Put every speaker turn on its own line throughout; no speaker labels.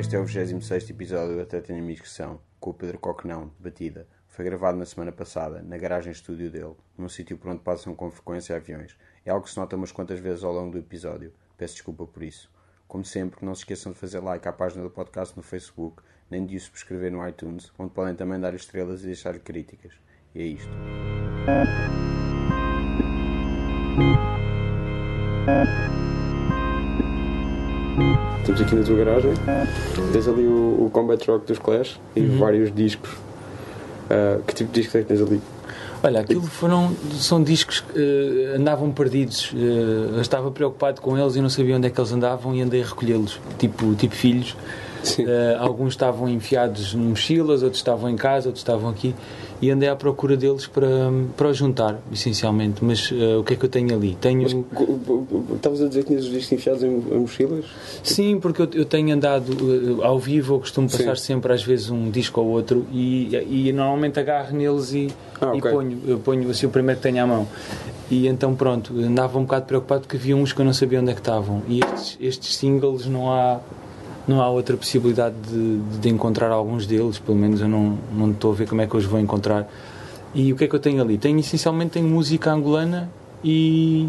Este é o 26º episódio da Até Tenho a Minha Inscrição, com o Pedro Coquenão, de Batida. Foi gravado na semana passada, na garagem estúdio dele, num sítio por onde passam com frequência aviões. É algo que se nota umas quantas vezes ao longo do episódio. Peço desculpa por isso. Como sempre, não se esqueçam de fazer like à página do podcast no Facebook, nem de o subscrever no iTunes, onde podem também dar estrelas e deixar críticas. E é isto. Estamos aqui na tua garagem. Tens ali o Combat Rock dos Clash e vários discos. Que tipo de discos é que tens ali?
Olha, aquilo são discos que andavam perdidos. Eu estava preocupado com eles e não sabia onde é que eles andavam e andei a recolhê-los, tipo filhos. Alguns estavam enfiados em mochilas, outros estavam em casa, outros estavam aqui, e andei à procura deles para os juntar, essencialmente. Mas o que é que eu tenho ali?
Estavas a dizer que tinhas os discos enfiados em mochilas?
Sim, porque eu tenho andado ao vivo, eu costumo passar sempre às vezes um disco ou outro e normalmente agarro neles e ponho assim o primeiro que tenho à mão. E então pronto, andava um bocado preocupado porque havia uns que eu não sabia onde é que estavam, e estes singles não há outra possibilidade de encontrar alguns deles, pelo menos eu não estou a ver como é que eu os vou encontrar. E o que é que eu tenho ali? Essencialmente tenho música angolana e...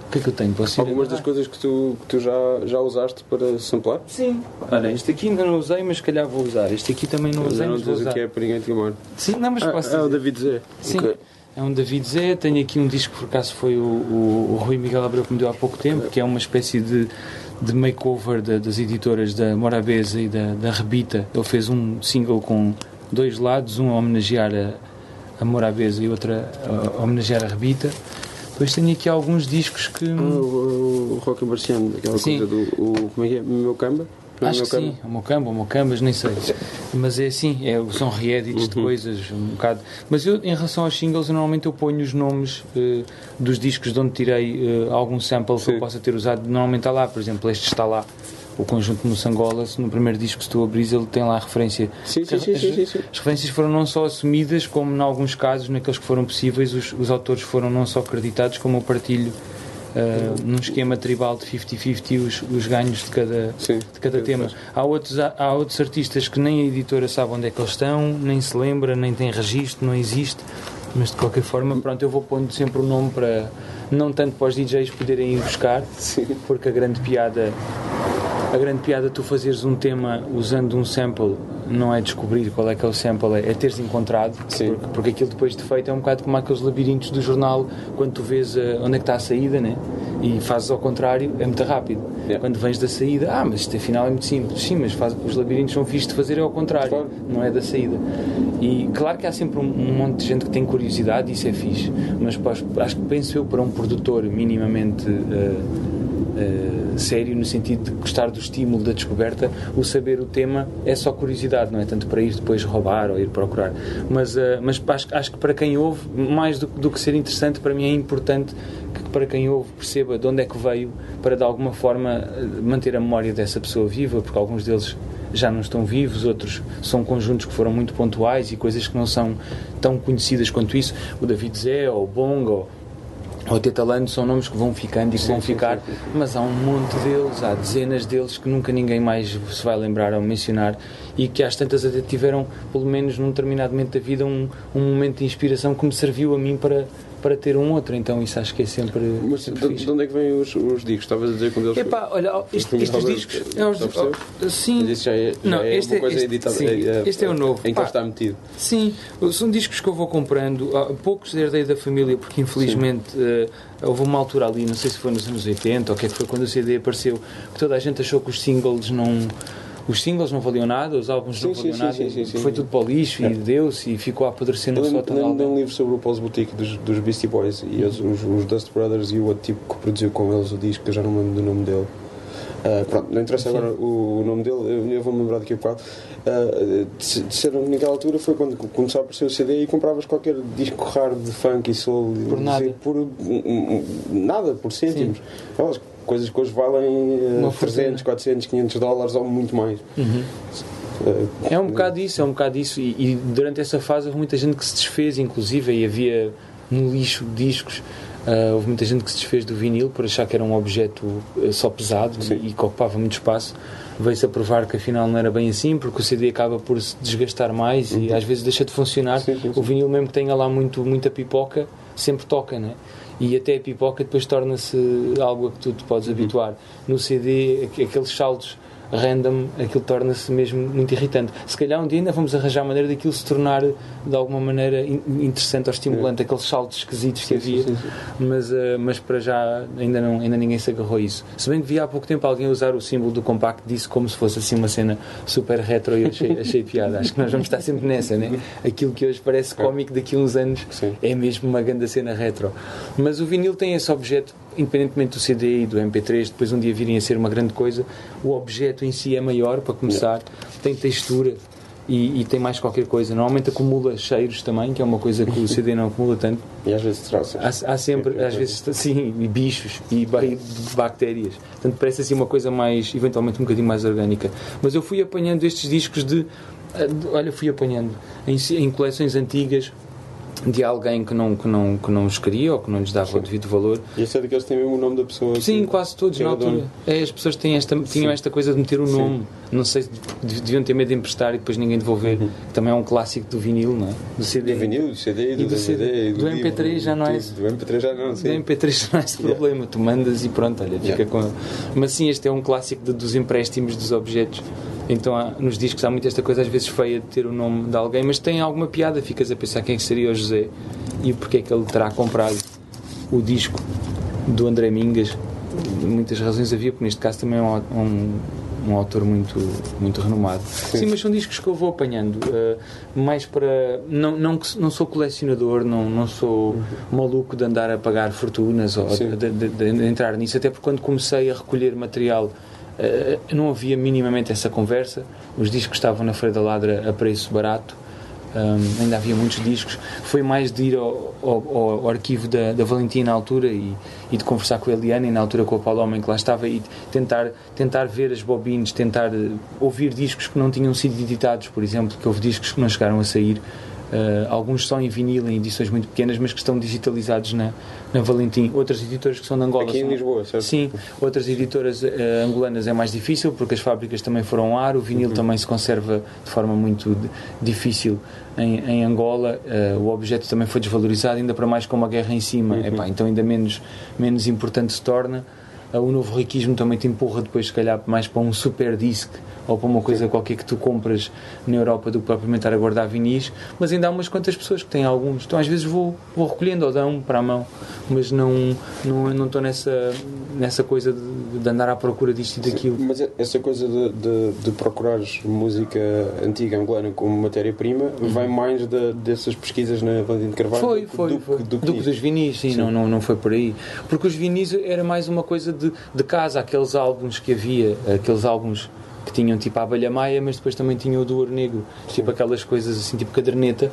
O que é que eu tenho?
Algumas das coisas que tu já usaste para samplar?
Sim. Olha, este aqui ainda não usei, mas se calhar vou usar. Este aqui também não usei,
mas vou usar. Não dizes o que é para ninguém te amar.
Sim, não, mas posso dizer.
É o David Zé.
Sim. Okay. É um David Zé. Tenho aqui um disco que por acaso foi o Rui Miguel Abreu que me deu há pouco tempo, que é uma espécie de makeover das editoras da Morabeza e da Rebita. Ele fez um single com dois lados, um a homenagear a Morabeza e outro a homenagear a Rebita. Depois tenho aqui alguns discos que...
O Rock Marciano, aquela coisa do... Como é que é? Meu Camba?
Acho que sim, o meu Cambas, nem sei. Mas é assim, são re-edits de coisas, um bocado. Mas eu, em relação aos singles, normalmente eu ponho os nomes dos discos de onde tirei algum sample que eu possa ter usado. Normalmente está lá, por exemplo, este está lá. O conjunto Moçangolas, no primeiro disco, se tu abris, ele tem lá a referência.
Sim.
As referências foram não só assumidas, como em alguns casos, naqueles que foram possíveis, os autores foram não só creditados, como eu partilho num esquema tribal de 50-50 os ganhos de cada tema. Há outros artistas que nem a editora sabe onde é que eles estão, nem se lembra, nem tem registro, não existe, mas de qualquer forma, pronto, eu vou pondo sempre o nome para, não tanto para os DJs poderem ir buscar, porque a grande piada tu fazeres um tema usando um sample não é descobrir qual é que é o sample, é teres encontrado, porque aquilo depois de feito é um bocado como aqueles labirintos do jornal, quando tu vês onde é que está a saída, né? E fazes ao contrário, é muito rápido. Quando vens da saída, mas isto afinal é muito simples. Sim, mas os labirintos são fixos de fazer ao contrário, não é da saída. E claro que há sempre um monte de gente que tem curiosidade, e isso é fixe, mas acho que penso eu, para um produtor minimamente sério, no sentido de gostar do estímulo da descoberta, o saber o tema é só curiosidade, não é tanto para ir depois roubar ou ir procurar, mas acho que para quem ouve, mais do que ser interessante, para mim é importante que para quem ouve perceba de onde é que veio, para de alguma forma manter a memória dessa pessoa viva, porque alguns deles já não estão vivos, outros são conjuntos que foram muito pontuais e coisas que não são tão conhecidas quanto isso. O David Zé ou o Bongo ou Tetalano são nomes que vão ficando e que vão ficar, mas há um monte deles, há dezenas deles que nunca ninguém mais se vai lembrar ou mencionar, e que às tantas até tiveram, pelo menos num determinado momento da vida, um momento de inspiração que me serviu a mim para ter um outro, então isso acho que é sempre.
Mas
sempre
de onde é que vêm os discos? Estavas a dizer quando eles...
Olha, estes discos... Sim.
Mas isso já é uma coisa editada.
Este é o novo.
Em que ele está metido.
Sim, são discos que eu vou comprando, poucos herdei da família, porque infelizmente houve uma altura ali, não sei se foi nos anos 80 ou o que é que foi, quando o CD apareceu, que toda a gente achou que os singles não valiam nada, os álbuns não valiam nada, foi tudo para o lixo e deu-se e ficou a apodrecer no sótão.
Eu lembro de um livro sobre o Paul's Boutique dos Beastie Boys e os Dust Brothers e o outro tipo que produziu com eles o disco, que eu já não me lembro do nome dele. Pronto, não interessa agora o nome dele, eu vou-me lembrar daqui a bocado. Disseram que naquela altura foi quando começou a aparecer o CD e compravas qualquer disco raro de funk e soul
por nada,
por cêntimos. Aquelas coisas que hoje valem 300, 400, 500 dólares ou muito mais.
É um bocado isso, e durante essa fase houve muita gente que se desfez, inclusive, e havia no lixo discos. Houve muita gente que se desfez do vinil por achar que era um objeto só pesado e que ocupava muito espaço. veio-se a provar que afinal não era bem assim, porque o CD acaba por se desgastar mais e às vezes deixa de funcionar. O vinil, mesmo que tenha lá muita pipoca, sempre toca, não é? E até a pipoca depois torna-se algo a que tu te podes habituar. No CD, aqueles saltos random, aquilo torna-se mesmo muito irritante. Se calhar um dia ainda vamos arranjar a maneira daquilo se tornar de alguma maneira interessante ou estimulante, aqueles saltos esquisitos que havia. Mas para já ainda ninguém se agarrou a isso. Se bem que vi há pouco tempo alguém usar o símbolo do Compact Disc como se fosse assim uma cena super retro e eu achei piada. Acho que nós vamos estar sempre nessa, né? Aquilo que hoje parece cómico, daqui a uns anos é mesmo uma grande cena retro. Mas o vinil tem esse objeto, independentemente do CD e do MP3, depois um dia virem a ser uma grande coisa, o objeto em si é maior, para começar, tem textura e tem mais qualquer coisa. Normalmente acumula cheiros também, que é uma coisa que o CD não acumula tanto.
E às vezes traças.
Há sempre, às vezes, sim, e bichos e bactérias. Portanto, parece assim uma coisa mais, eventualmente um bocadinho mais orgânica. Mas eu fui apanhando estes discos fui apanhando em coleções antigas, de alguém que não os queria ou que não lhes dava o devido valor.
E esse é daqueles que tem mesmo o nome da pessoa?
Sim, quase todos na altura. As pessoas tinham esta coisa de meter o nome. Não sei se deviam ter medo de emprestar e depois ninguém devolver. Também é um clássico do vinil, não é? Do CD.
Do vinil, do CD,
e do DVD. Do MP3 já não é.
Do MP3 já não, sim.
Do MP3 já não é esse problema. Tu mandas e pronto, olha, fica com ele. Mas sim, este é um clássico dos empréstimos dos objetos. Então nos discos há muito esta coisa às vezes feia de ter o nome de alguém, mas tem alguma piada, ficas a pensar quem seria o José e porque é que ele terá comprado o disco do André Mingas. Muitas razões havia, porque neste caso também é um autor muito renomado. Sim, mas são discos que eu vou apanhando mais para... Não sou colecionador, não sou maluco de andar a pagar fortunas ou de entrar nisso, até porque quando comecei a recolher material não havia minimamente essa conversa. Os discos estavam na Feira da Ladra a preço barato, ainda havia muitos discos. Foi mais de ir ao arquivo da Valentim na altura e de conversar com a Eliana e na altura com o Paulo Homem que lá estava e tentar ver as bobines, tentar ouvir discos que não tinham sido editados, por exemplo, que houve discos que não chegaram a sair. Alguns são em vinil, em edições muito pequenas, mas que estão digitalizados na Valentim. Outras editoras que são de Angola.
Aqui em Lisboa, certo?
Sim, outras editoras angolanas é mais difícil porque as fábricas também foram ao ar, o vinil também se conserva de forma muito difícil em Angola, o objeto também foi desvalorizado, ainda para mais com uma guerra em cima. Então ainda menos importante se torna. O novo riquismo também te empurra depois, se calhar, mais para um super disc ou para uma coisa qualquer que tu compras na Europa do que propriamente estar a guardar vinis, mas ainda há umas quantas pessoas que têm alguns. Então às vezes vou recolhendo ou dão para a mão, mas não estou nessa coisa de andar à procura disto e daquilo.
Mas essa coisa de procurares música antiga angolana como matéria-prima vai mais dessas pesquisas na Valentim de Carvalho
do que dos vinis, sim. Não foi por aí. Porque os vinis era mais uma coisa de casa, aqueles álbuns que havia, aqueles álbuns que tinham tipo a Abelha Maia, mas depois também tinham o do Ouro Negro, tipo aquelas coisas assim, tipo caderneta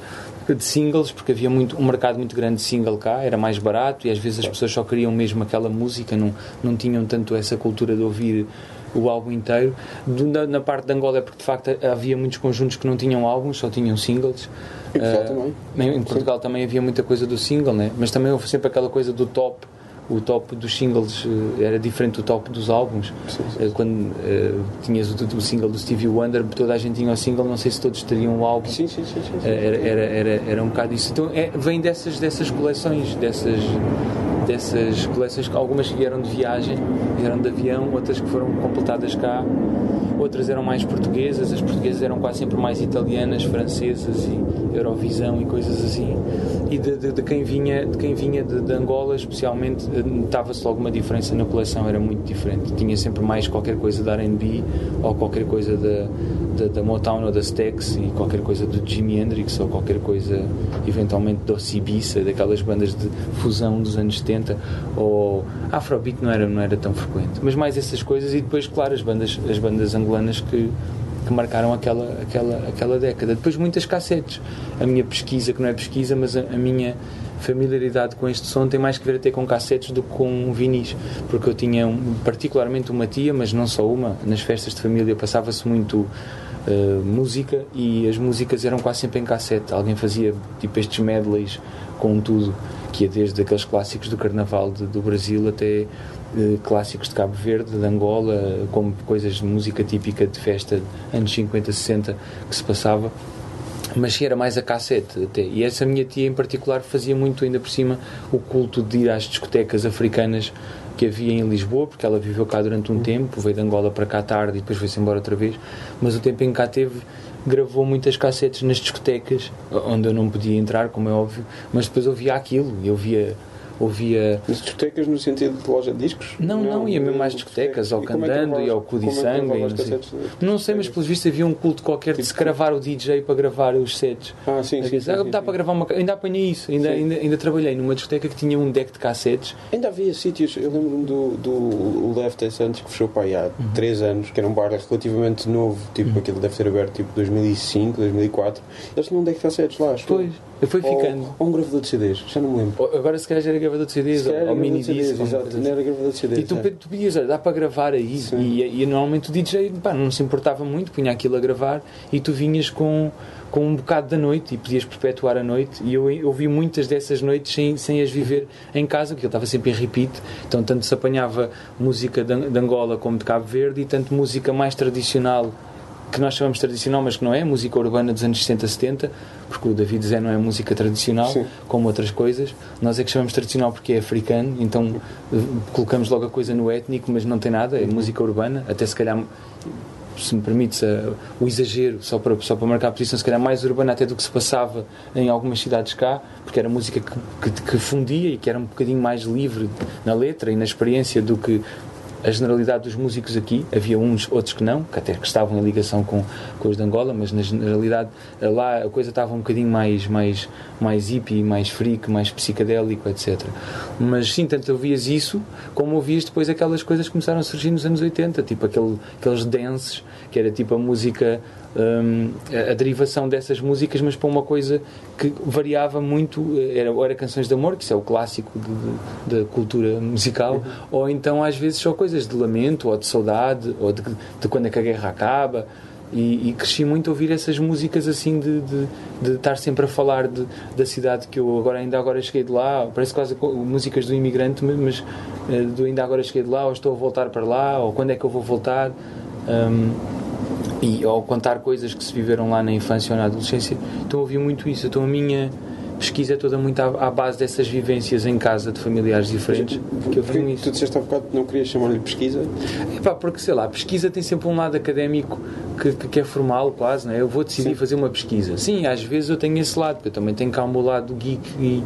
de singles, porque havia um mercado muito grande de single cá, era mais barato e às vezes as pessoas só queriam mesmo aquela música, não tinham tanto essa cultura de ouvir o álbum inteiro. Na parte de Angola é porque de facto havia muitos conjuntos que não tinham álbuns, só tinham singles. Em Portugal também havia muita coisa do single, né? Mas também houve sempre aquela coisa do top. O top dos singles era diferente do top dos álbuns. Quando tinhas o single do Stevie Wonder, toda a gente tinha o single, não sei se todos teriam o álbum.
Sim.
Era um bocado isso. Então vem dessas coleções, dessas coleções que algumas vieram de viagem, vieram de avião, outras que foram completadas cá, outras eram mais portuguesas, as portuguesas eram quase sempre mais italianas, francesas e Eurovisão e coisas assim. E de quem vinha de Angola especialmente, notava-se logo uma diferença na coleção, era muito diferente. Tinha sempre mais qualquer coisa da R&B ou qualquer coisa da Motown ou da Stax e qualquer coisa do Jimi Hendrix ou qualquer coisa eventualmente do Ibiza, daquelas bandas de fusão dos anos 70, ou Afrobeat não era tão frequente, mas mais essas coisas. E depois, claro, as bandas angolanas que marcaram aquela década. Depois muitas cassetes. A minha pesquisa, que não é pesquisa, mas a minha familiaridade com este som tem mais que ver até com cassetes do que com vinis, porque eu tinha particularmente uma tia, mas não só uma, nas festas de família passava-se muito música e as músicas eram quase sempre em cassete. Alguém fazia tipo estes medleys com tudo, que ia desde aqueles clássicos do Carnaval do Brasil clássicos de Cabo Verde, de Angola, como coisas de música típica de festa anos 50, 60 que se passava, mas sim, era mais a cassete até. E essa minha tia em particular fazia muito, ainda por cima, o culto de ir às discotecas africanas que havia em Lisboa, porque ela viveu cá durante um tempo, veio de Angola para cá tarde e depois foi-se embora outra vez, mas o tempo em que cá teve, gravou muitas cassetes nas discotecas, onde eu não podia entrar, como é óbvio, mas depois ouvia aquilo, eu ouvia...
Nas discotecas no sentido de loja de discos?
Não, ia mesmo às discotecas, ao Candando e ao Cu de Sangue. Não sei, mas pelos vistos havia um culto qualquer de se gravar o DJ para gravar os sets.
Sim.
Dá para gravar uma... Ainda apanhei isso, ainda trabalhei numa discoteca que tinha um deck de cassetes.
Ainda havia sítios, eu lembro-me do Left Santos que fechou para aí há 3 anos, que era um bar relativamente novo, tipo aquilo deve ter aberto tipo 2005, 2004. Eles tinham um deck de cassetes lá, acho.
Pois. Foi ficando.
Ou um gravador de CDs, já não me lembro.
Agora se calhar já era gravador de CDs ou mini disc.
Exato, não era gravador de CDs.
E tu pedias, olha, dá para gravar aí. E normalmente o DJ não se importava muito, punha aquilo a gravar e tu vinhas com um bocado da noite e podias perpetuar a noite. E eu ouvi muitas dessas noites sem as viver em casa, porque eu estava sempre em repeat. Então tanto se apanhava música de Angola como de Cabo Verde e tanto música mais tradicional, que nós chamamos tradicional, mas que não é, música urbana dos anos 60, 70, porque o David Zé não é música tradicional, sim, como outras coisas. Nós é que chamamos tradicional porque é africano, então colocamos logo a coisa no étnico, mas não tem nada, é música urbana, até se calhar, se me permites o exagero, só para marcar a posição, se calhar mais urbana até do que se passava em algumas cidades cá, porque era música que fundia e que era um bocadinho mais livre na letra e na experiência do que a generalidade dos músicos aqui. Havia uns, outros que não, que até que estavam em ligação com os de Angola, mas na generalidade lá a coisa estava um bocadinho mais hippie, mais freak, mais psicadélico, etc. Mas sim, tanto ouvias isso, como ouvias depois aquelas coisas que começaram a surgir nos anos 80, tipo aqueles dances, que era tipo a música, a derivação dessas músicas, mas para uma coisa que variava muito, era canções de amor, que isso é o clássico da cultura musical, ou então às vezes só coisas de lamento, ou de saudade, ou de quando é que a guerra acaba, e cresci muito a ouvir essas músicas assim de estar sempre a falar da cidade que eu ainda agora cheguei de lá, parece quase músicas do imigrante, mas ainda agora cheguei de lá, ou estou a voltar para lá, ou quando é que eu vou voltar, e ao contar coisas que se viveram lá na infância ou na adolescência. Então ouvi muito isso. Então a minha pesquisa é toda muito à base dessas vivências em casa de familiares diferentes, que eu vi isso.
Tu disseste há bocado que não querias chamar-lhe pesquisa?
Porque sei lá, a pesquisa tem sempre um lado académico que é formal quase, não é? Eu vou decidir fazer uma pesquisa. Sim, às vezes eu tenho esse lado, porque eu também tenho cá o meu lado geek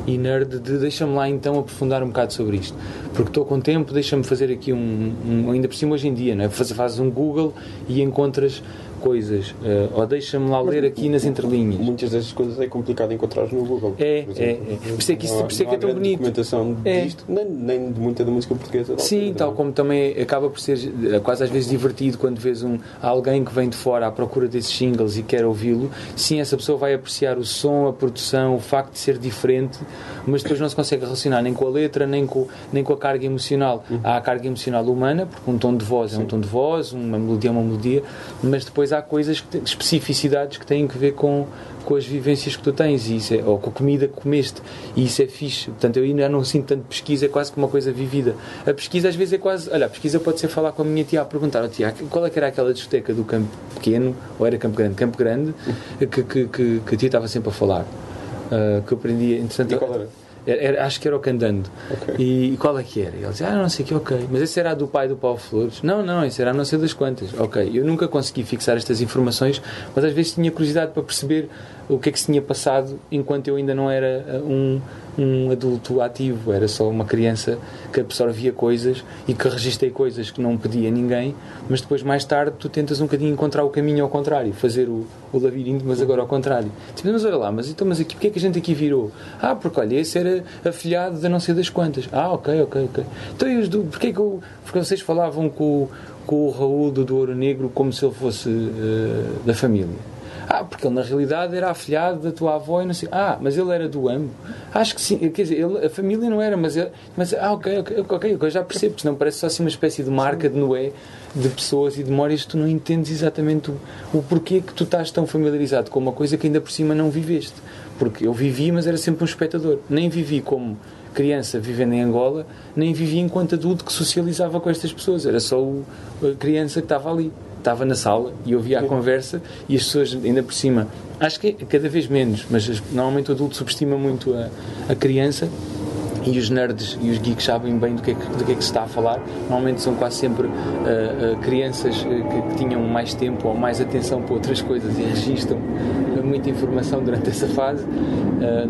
e nerd de deixa-me lá então aprofundar um bocado sobre isto, porque estou com tempo, deixa-me fazer aqui ainda por cima hoje em dia, não é? Fazes um Google e encontras coisas, ou deixa-me lá ler aqui nas entrelinhas.
Muitas dessas coisas é complicado encontrar no Google.
Por isso é que é tão bonito.
Documentação disto, nem de muita da música portuguesa.
Sim, tal como também acaba por ser quase às vezes divertido quando vês alguém que vem de fora à procura desses singles e quer ouvi-lo. Sim, essa pessoa vai apreciar o som, a produção, o facto de ser diferente, mas depois não se consegue relacionar nem com a letra, nem com a carga emocional. Há a carga emocional humana, porque um tom de voz é um tom de voz, uma melodia é uma melodia, mas depois há coisas, especificidades que têm que ver com as vivências que tu tens, e isso ou com a comida que comeste, e isso é fixe. Portanto, eu ainda não sinto tanto pesquisa, é quase que uma coisa vivida. A pesquisa às vezes é quase, olha, a pesquisa pode ser falar com a minha tia, a perguntar, tia, qual é que era aquela discoteca do Campo Pequeno, ou era Campo Grande, que a tia estava sempre a falar, que eu aprendi, entretanto...
E qual era?
Acho que era o Candando. Okay. E qual é que era? E ele dizia, não sei o que, ok. Mas esse era do pai do Paulo Flores? Não, esse era não sei das quantas. Ok, eu nunca consegui fixar estas informações, mas às vezes tinha curiosidade para perceber o que é que se tinha passado enquanto eu ainda não era um adulto ativo, era só uma criança que absorvia coisas e que registrei coisas que não pedia a ninguém, mas depois mais tarde tu tentas um bocadinho encontrar o caminho ao contrário, fazer o labirinto, mas agora ao contrário. Tipo, mas olha lá, mas aqui, porque é que a gente aqui virou? Porque olha, esse era afilhado de não sei das quantas. Ok. Então porque vocês falavam com o Raul do Ouro Negro como se ele fosse da família? Porque ele na realidade era afilhado da tua avó e não sei. Mas ele era do AMBO. Acho que sim, quer dizer, a família não era, mas ok, eu já percebo, porque senão parece só assim uma espécie de marca de Noé de pessoas e de memórias que tu não entendes exatamente o porquê que tu estás tão familiarizado com uma coisa que ainda por cima não viveste. Porque eu vivi, mas era sempre um espectador. Nem vivi como criança vivendo em Angola, nem vivia enquanto adulto que socializava com estas pessoas. Era só a criança que estava ali. Estava na sala e ouvia a conversa e as pessoas, ainda por cima, acho que é cada vez menos, mas normalmente o adulto subestima muito a criança, e os nerds e os geeks sabem bem do que é que se está a falar. Normalmente são quase sempre crianças que tinham mais tempo ou mais atenção para outras coisas e registram muita informação durante essa fase,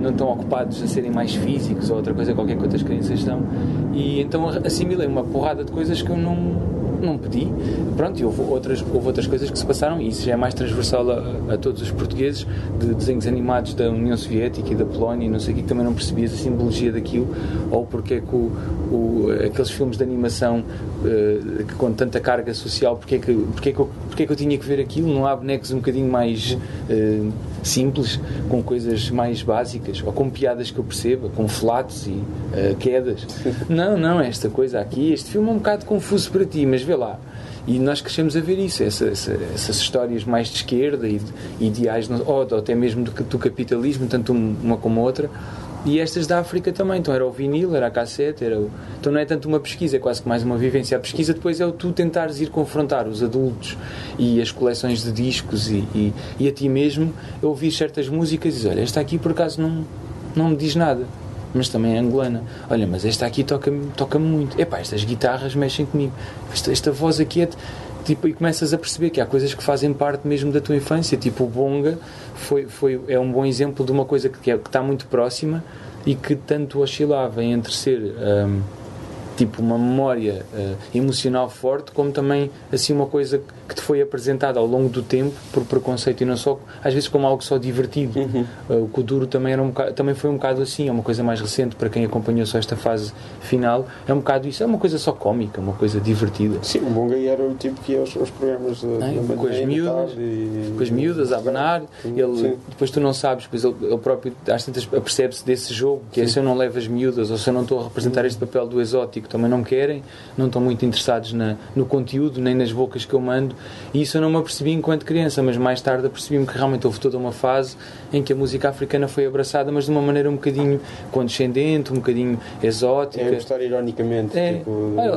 não estão ocupados a serem mais físicos ou outra coisa qualquer que outras crianças estão, e então assimilei uma porrada de coisas que eu não pedi. Pronto, e houve outras coisas que se passaram, e isso já é mais transversal a todos os portugueses, de desenhos animados da União Soviética e da Polónia e não sei o que também não percebias a simbologia daquilo, ou porque é que aqueles filmes de animação que com tanta carga social, porque é que eu tinha que ver aquilo? Não há bonecos um bocadinho mais simples, com coisas mais básicas, ou com piadas que eu perceba, com flatos e quedas? Não, esta coisa aqui, este filme é um bocado confuso para ti, mas vê lá. E nós crescemos a ver isso, essas histórias mais de esquerda e de ideais, ou até mesmo do capitalismo, tanto uma como a outra. E estas da África também, então era o vinil, era a cassete, então não é tanto uma pesquisa, é quase que mais uma vivência. A pesquisa depois é o tu tentares ir confrontar os adultos e as coleções de discos e a ti mesmo, a ouvir certas músicas e dizer, olha, esta aqui por acaso não me diz nada, mas também é angolana. Olha, mas esta aqui toca-me muito. Epá, estas guitarras mexem comigo. Esta voz aqui é... Tipo, e começas a perceber que há coisas que fazem parte mesmo da tua infância, tipo o bonga é um bom exemplo de uma coisa que está muito próxima e que tanto oscilava entre ser tipo uma memória emocional forte, como também assim uma coisa que te foi apresentada ao longo do tempo por preconceito e não só, às vezes como algo só divertido. O Kuduro também foi um bocado assim, é uma coisa mais recente para quem acompanhou só esta fase final, é um bocado isso, é uma coisa só cómica, uma coisa divertida.
Sim, o Bonga era o tipo que ia aos programas
com as miúdas a abanar, depois tu não sabes, depois ele próprio às tantas apercebe-se desse jogo, que é se eu não levo as miúdas ou se eu não estou a representar este papel do exótico, também não me querem, não estão muito interessados no conteúdo, nem nas bocas que eu mando, e isso eu não me apercebi enquanto criança, mas mais tarde apercebi-me que realmente houve toda uma fase em que a música africana foi abraçada, mas de uma maneira um bocadinho condescendente, um bocadinho exótica.
É gostar ironicamente.
É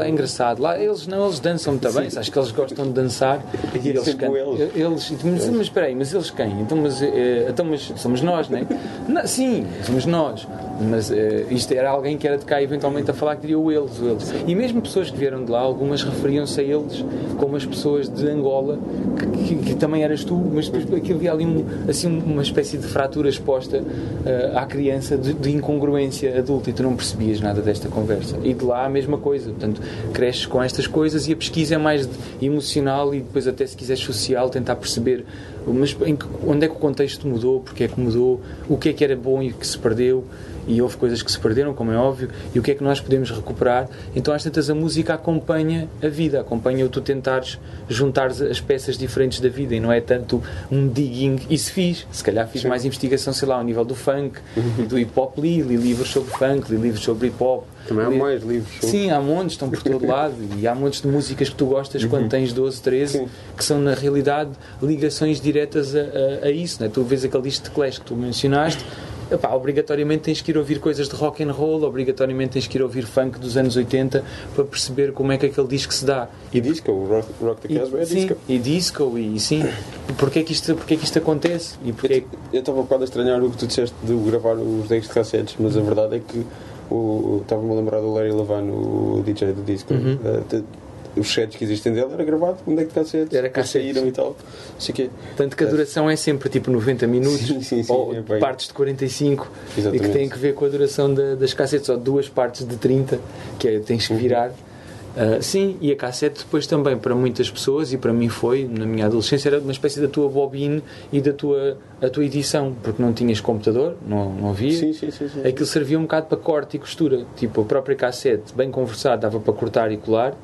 engraçado. Lá eles dançam muito bem, acho que eles gostam de dançar.
E eles
mas espera aí, mas eles quem? Então, mas somos nós, não é? Sim, somos nós. Mas isto era alguém que era de cá eventualmente a falar que diria eles. E mesmo pessoas que vieram de lá, algumas referiam-se a eles como as pessoas de Angola, que também eras tu, mas depois aquilo havia ali uma espécie de fratura exposta à criança de incongruência adulta, e tu não percebias nada desta conversa. E de lá a mesma coisa, portanto, cresces com estas coisas e a pesquisa é mais emocional e depois até se quiseres social, tentar perceber mas onde é que o contexto mudou, porque é que mudou, o que é que era bom e o que se perdeu, e houve coisas que se perderam, como é óbvio, e o que é que nós podemos recuperar. Então às tantas a música acompanha a vida, acompanha o tu tentares juntar as peças diferentes da vida, e não é tanto um digging. Isso se calhar fiz mais investigação, sei lá, ao nível do funk e do hip hop, li livros sobre funk, li livros sobre hip hop.
Também há mais livros.
Sim, há montes, estão por todo lado, e há montes de músicas que tu gostas quando tens 12, 13, que são na realidade ligações diretas a isso, né? Tu vês aquele disco de Clash que tu mencionaste, obrigatoriamente tens que ir ouvir coisas de rock and roll, obrigatoriamente tens que ir ouvir funk dos anos 80 para perceber como é que aquele disco se dá.
E disco, o Rock the Casbah é disco.
E disco, e sim. Porquê que isto acontece? E porquê...
Eu estava um bocado a estranhar o que tu disseste de gravar os decks de cassetes, mas a verdade é que estava-me a lembrar do Larry Levan, o DJ do disco. Os sets que existem dele era gravado com deck de cassetes.
Era cassetes.
Saíram e tal.
Tanto que a duração é sempre tipo 90 minutos
sim,
ou partes de 45.
Exatamente.
E que têm que ver com a duração das cassetes, ou duas partes de 30 que tens que virar. Sim, e a cassete depois também para muitas pessoas, e para mim foi, na minha adolescência, era uma espécie da tua bobine e a tua edição, porque não tinhas computador, não havia.
Sim.
Aquilo servia um bocado para corte e costura, tipo a própria cassete bem conversada dava para cortar e colar,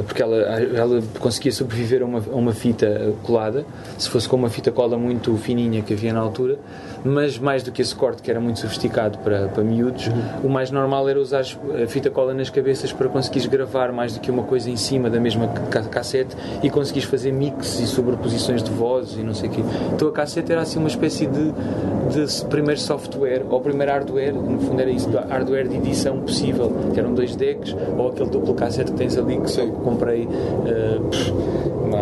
porque ela conseguia sobreviver a uma fita colada, se fosse com uma fita cola muito fininha que havia na altura, mas mais do que esse corte que era muito sofisticado para miúdos, o mais normal era usar a fita cola nas cabeças para conseguires gravar mais do que uma coisa em cima da mesma cassete e conseguires fazer mix e sobreposições de vozes e não sei o quê. Então a cassete era assim uma espécie de primeiro software ou primeiro hardware, no fundo era isso, hardware de edição possível, que eram 2 decks, ou aquele duplo cassete que tens ali que só comprei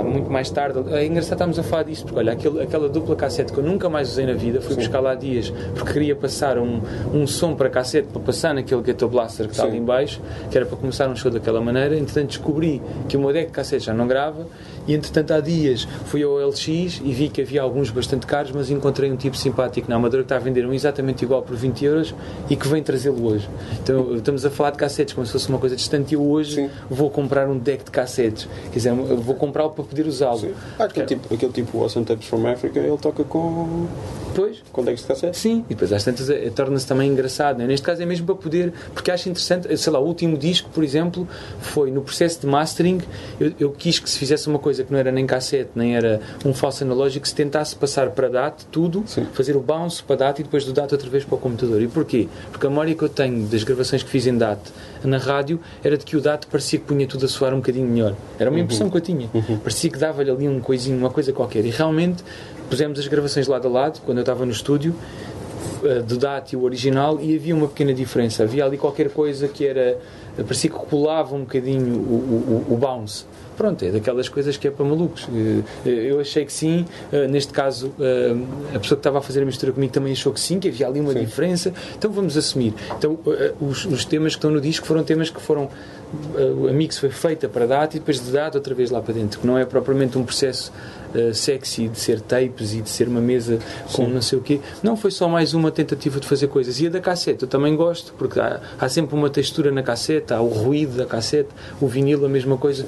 muito mais tarde. É engraçado estarmos a falar disto, porque olha, aquela dupla cassete que eu nunca mais usei na vida, fui buscar lá há dias porque queria passar um som para cassete para passar naquele Ghetto Blaster que está ali em baixo, que era para começar um show daquela maneira. Entretanto descobri que o meu deck de cassete já não grava e entretanto há dias fui ao LX e vi que havia alguns bastante caros, mas encontrei um tipo simpático na Amadora que está a vender um exatamente igual por 20 euros e que vem trazê-lo hoje. Então estamos a falar de cassetes como se fosse uma coisa distante e eu hoje vou comprar um deck de cassetes, quer dizer, vou comprá-lo para poder usá-lo.
Aquele tipo Awesome Tapes from Africa, ele toca com decks de cassete.
Sim, e depois às tantas torna-se também engraçado, né? Neste caso é mesmo para poder, porque acho interessante, sei lá, o último disco, por exemplo, foi no processo de mastering, eu quis que se fizesse uma coisa que não era nem cassete, nem era um falso analógico, que se tentasse passar para DAT tudo, fazer o bounce para DAT e depois do DAT outra vez para o computador. E porquê? Porque a memória que eu tenho das gravações que fiz em DAT na rádio era de que o DAT parecia que punha tudo a soar um bocadinho melhor. Era uma impressão que eu tinha. Parecia que dava-lhe ali uma coisa qualquer. E realmente pusemos as gravações lado a lado, quando eu estava no estúdio, do DAT e o original, e havia uma pequena diferença. Havia ali qualquer coisa que era... parecia que colava um bocadinho o bounce. Pronto, é daquelas coisas que é para malucos. Eu achei que sim, neste caso a pessoa que estava a fazer a mistura comigo também achou que sim, que havia ali uma diferença, então vamos assumir. Então os temas que estão no disco foram temas que foram, a mix foi feita para DAT e depois de DAT outra vez lá para dentro, que não é propriamente um processo sexy de ser tapes e de ser uma mesa com não sei o quê. Não, foi só mais uma tentativa de fazer coisas. E a da cassete eu também gosto, porque há sempre uma textura na cassete, há o ruído da cassete, o vinil a mesma coisa.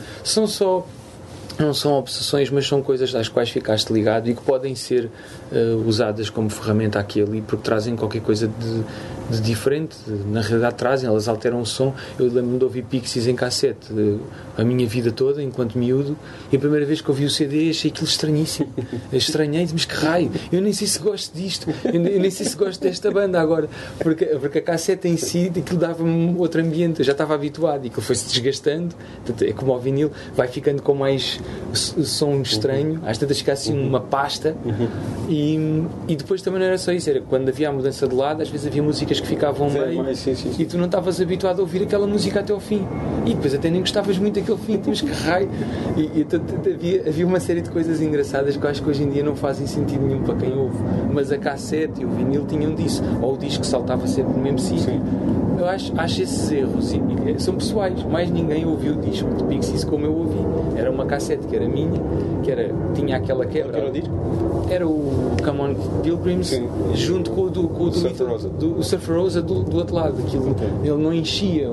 Não são obsessões, mas são coisas às quais ficaste ligado e que podem ser usadas como ferramenta aqui e ali, porque trazem qualquer coisa de diferente. Na realidade trazem, elas alteram o som. Eu lembro-me de ouvir Pixies em cassete a minha vida toda, enquanto miúdo, e a primeira vez que ouvi o CD achei aquilo estranhíssimo. Estranhei, mas que raio, eu nem sei se gosto disto, eu nem sei se gosto desta banda agora, porque a cassete em si, aquilo dava-me outro ambiente, eu já estava habituado e aquilo foi-se desgastando. É como ao vinil, vai ficando com mais som estranho, às tantas fica assim uma pasta. E depois também não era só isso, era quando havia a mudança de lado, às vezes havia músicas que ficavam meio e tu não estavas habituado a ouvir aquela música até ao fim, e depois até nem gostavas muito daquele fim, mas que raio. Então havia uma série de coisas engraçadas que eu acho que hoje em dia não fazem sentido nenhum para quem ouve, mas a cassete e o vinil tinham disso, ou o disco saltava sempre no mesmo sítio. Eu acho esses erros são pessoais, mais ninguém ouviu o disco de Pixies como eu ouvi. Era uma cassete que era minha, tinha aquela quebra.
Era o disco?
Era o Come On Pilgrims, junto com o Surfer Rosa do outro lado. Ele não enchia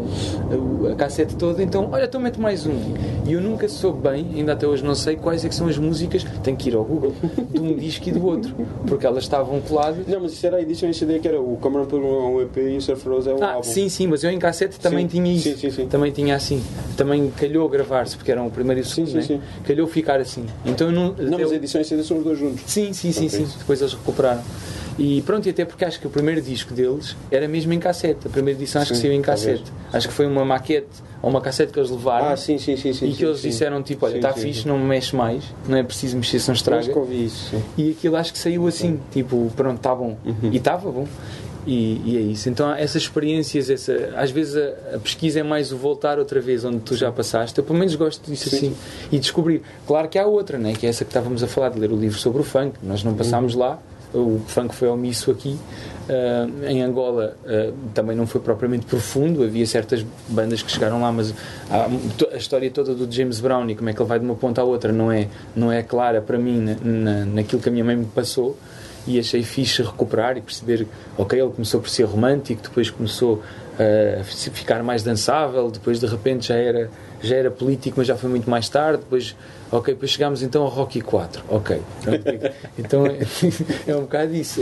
a cassete toda, então olha, então mete mais um. E eu nunca soube bem, ainda até hoje não sei quais é que são as músicas, tenho que ir ao Google, de um disco e do outro, porque elas estavam coladas.
Não, mas isso era a edição em CD, que era o Come On Pilgrims é um EP e o Surfer Rosa é um álbum.
Sim, mas eu em cassete também tinha isso.
Sim.
Também tinha assim. Também calhou gravar-se, porque eram o primeiro e o segundo,
sim.
Calhou ficar assim. Então eu não,
mas a edição em CD são os dois juntos.
Sim. Depois eles recuperaram. E pronto, e até porque acho que o primeiro disco deles era mesmo em cassete. A primeira edição acho que saiu em cassete. Acho que foi uma maquete ou uma cassete que eles levaram.
Sim.
E que eles disseram tipo, olha, está fixe, não me mexe mais, não é preciso mexer, se não estraga.
Acho que ouvi isso.
E aquilo acho que saiu assim, tipo, pronto, está bom. E estava bom. E é isso. Então essas experiências, às vezes a pesquisa é mais o voltar outra vez onde tu já passaste. Eu pelo menos gosto disso assim. E descobrir. Claro que há outra, né? Que é essa que estávamos a falar, de ler o livro sobre o funk. Nós não passámos lá. O funk foi omisso aqui. Em Angola também não foi propriamente profundo. Havia certas bandas que chegaram lá, mas a história toda do James Brown e como é que ele vai de uma ponta à outra não é clara para mim naquilo que a minha mãe me passou. E achei fixe recuperar e perceber, ok, ele começou por ser romântico, depois começou a ficar mais dançável, depois de repente já era político, mas já foi muito mais tarde, depois chegámos então ao Rocky 4, então é um bocado isso,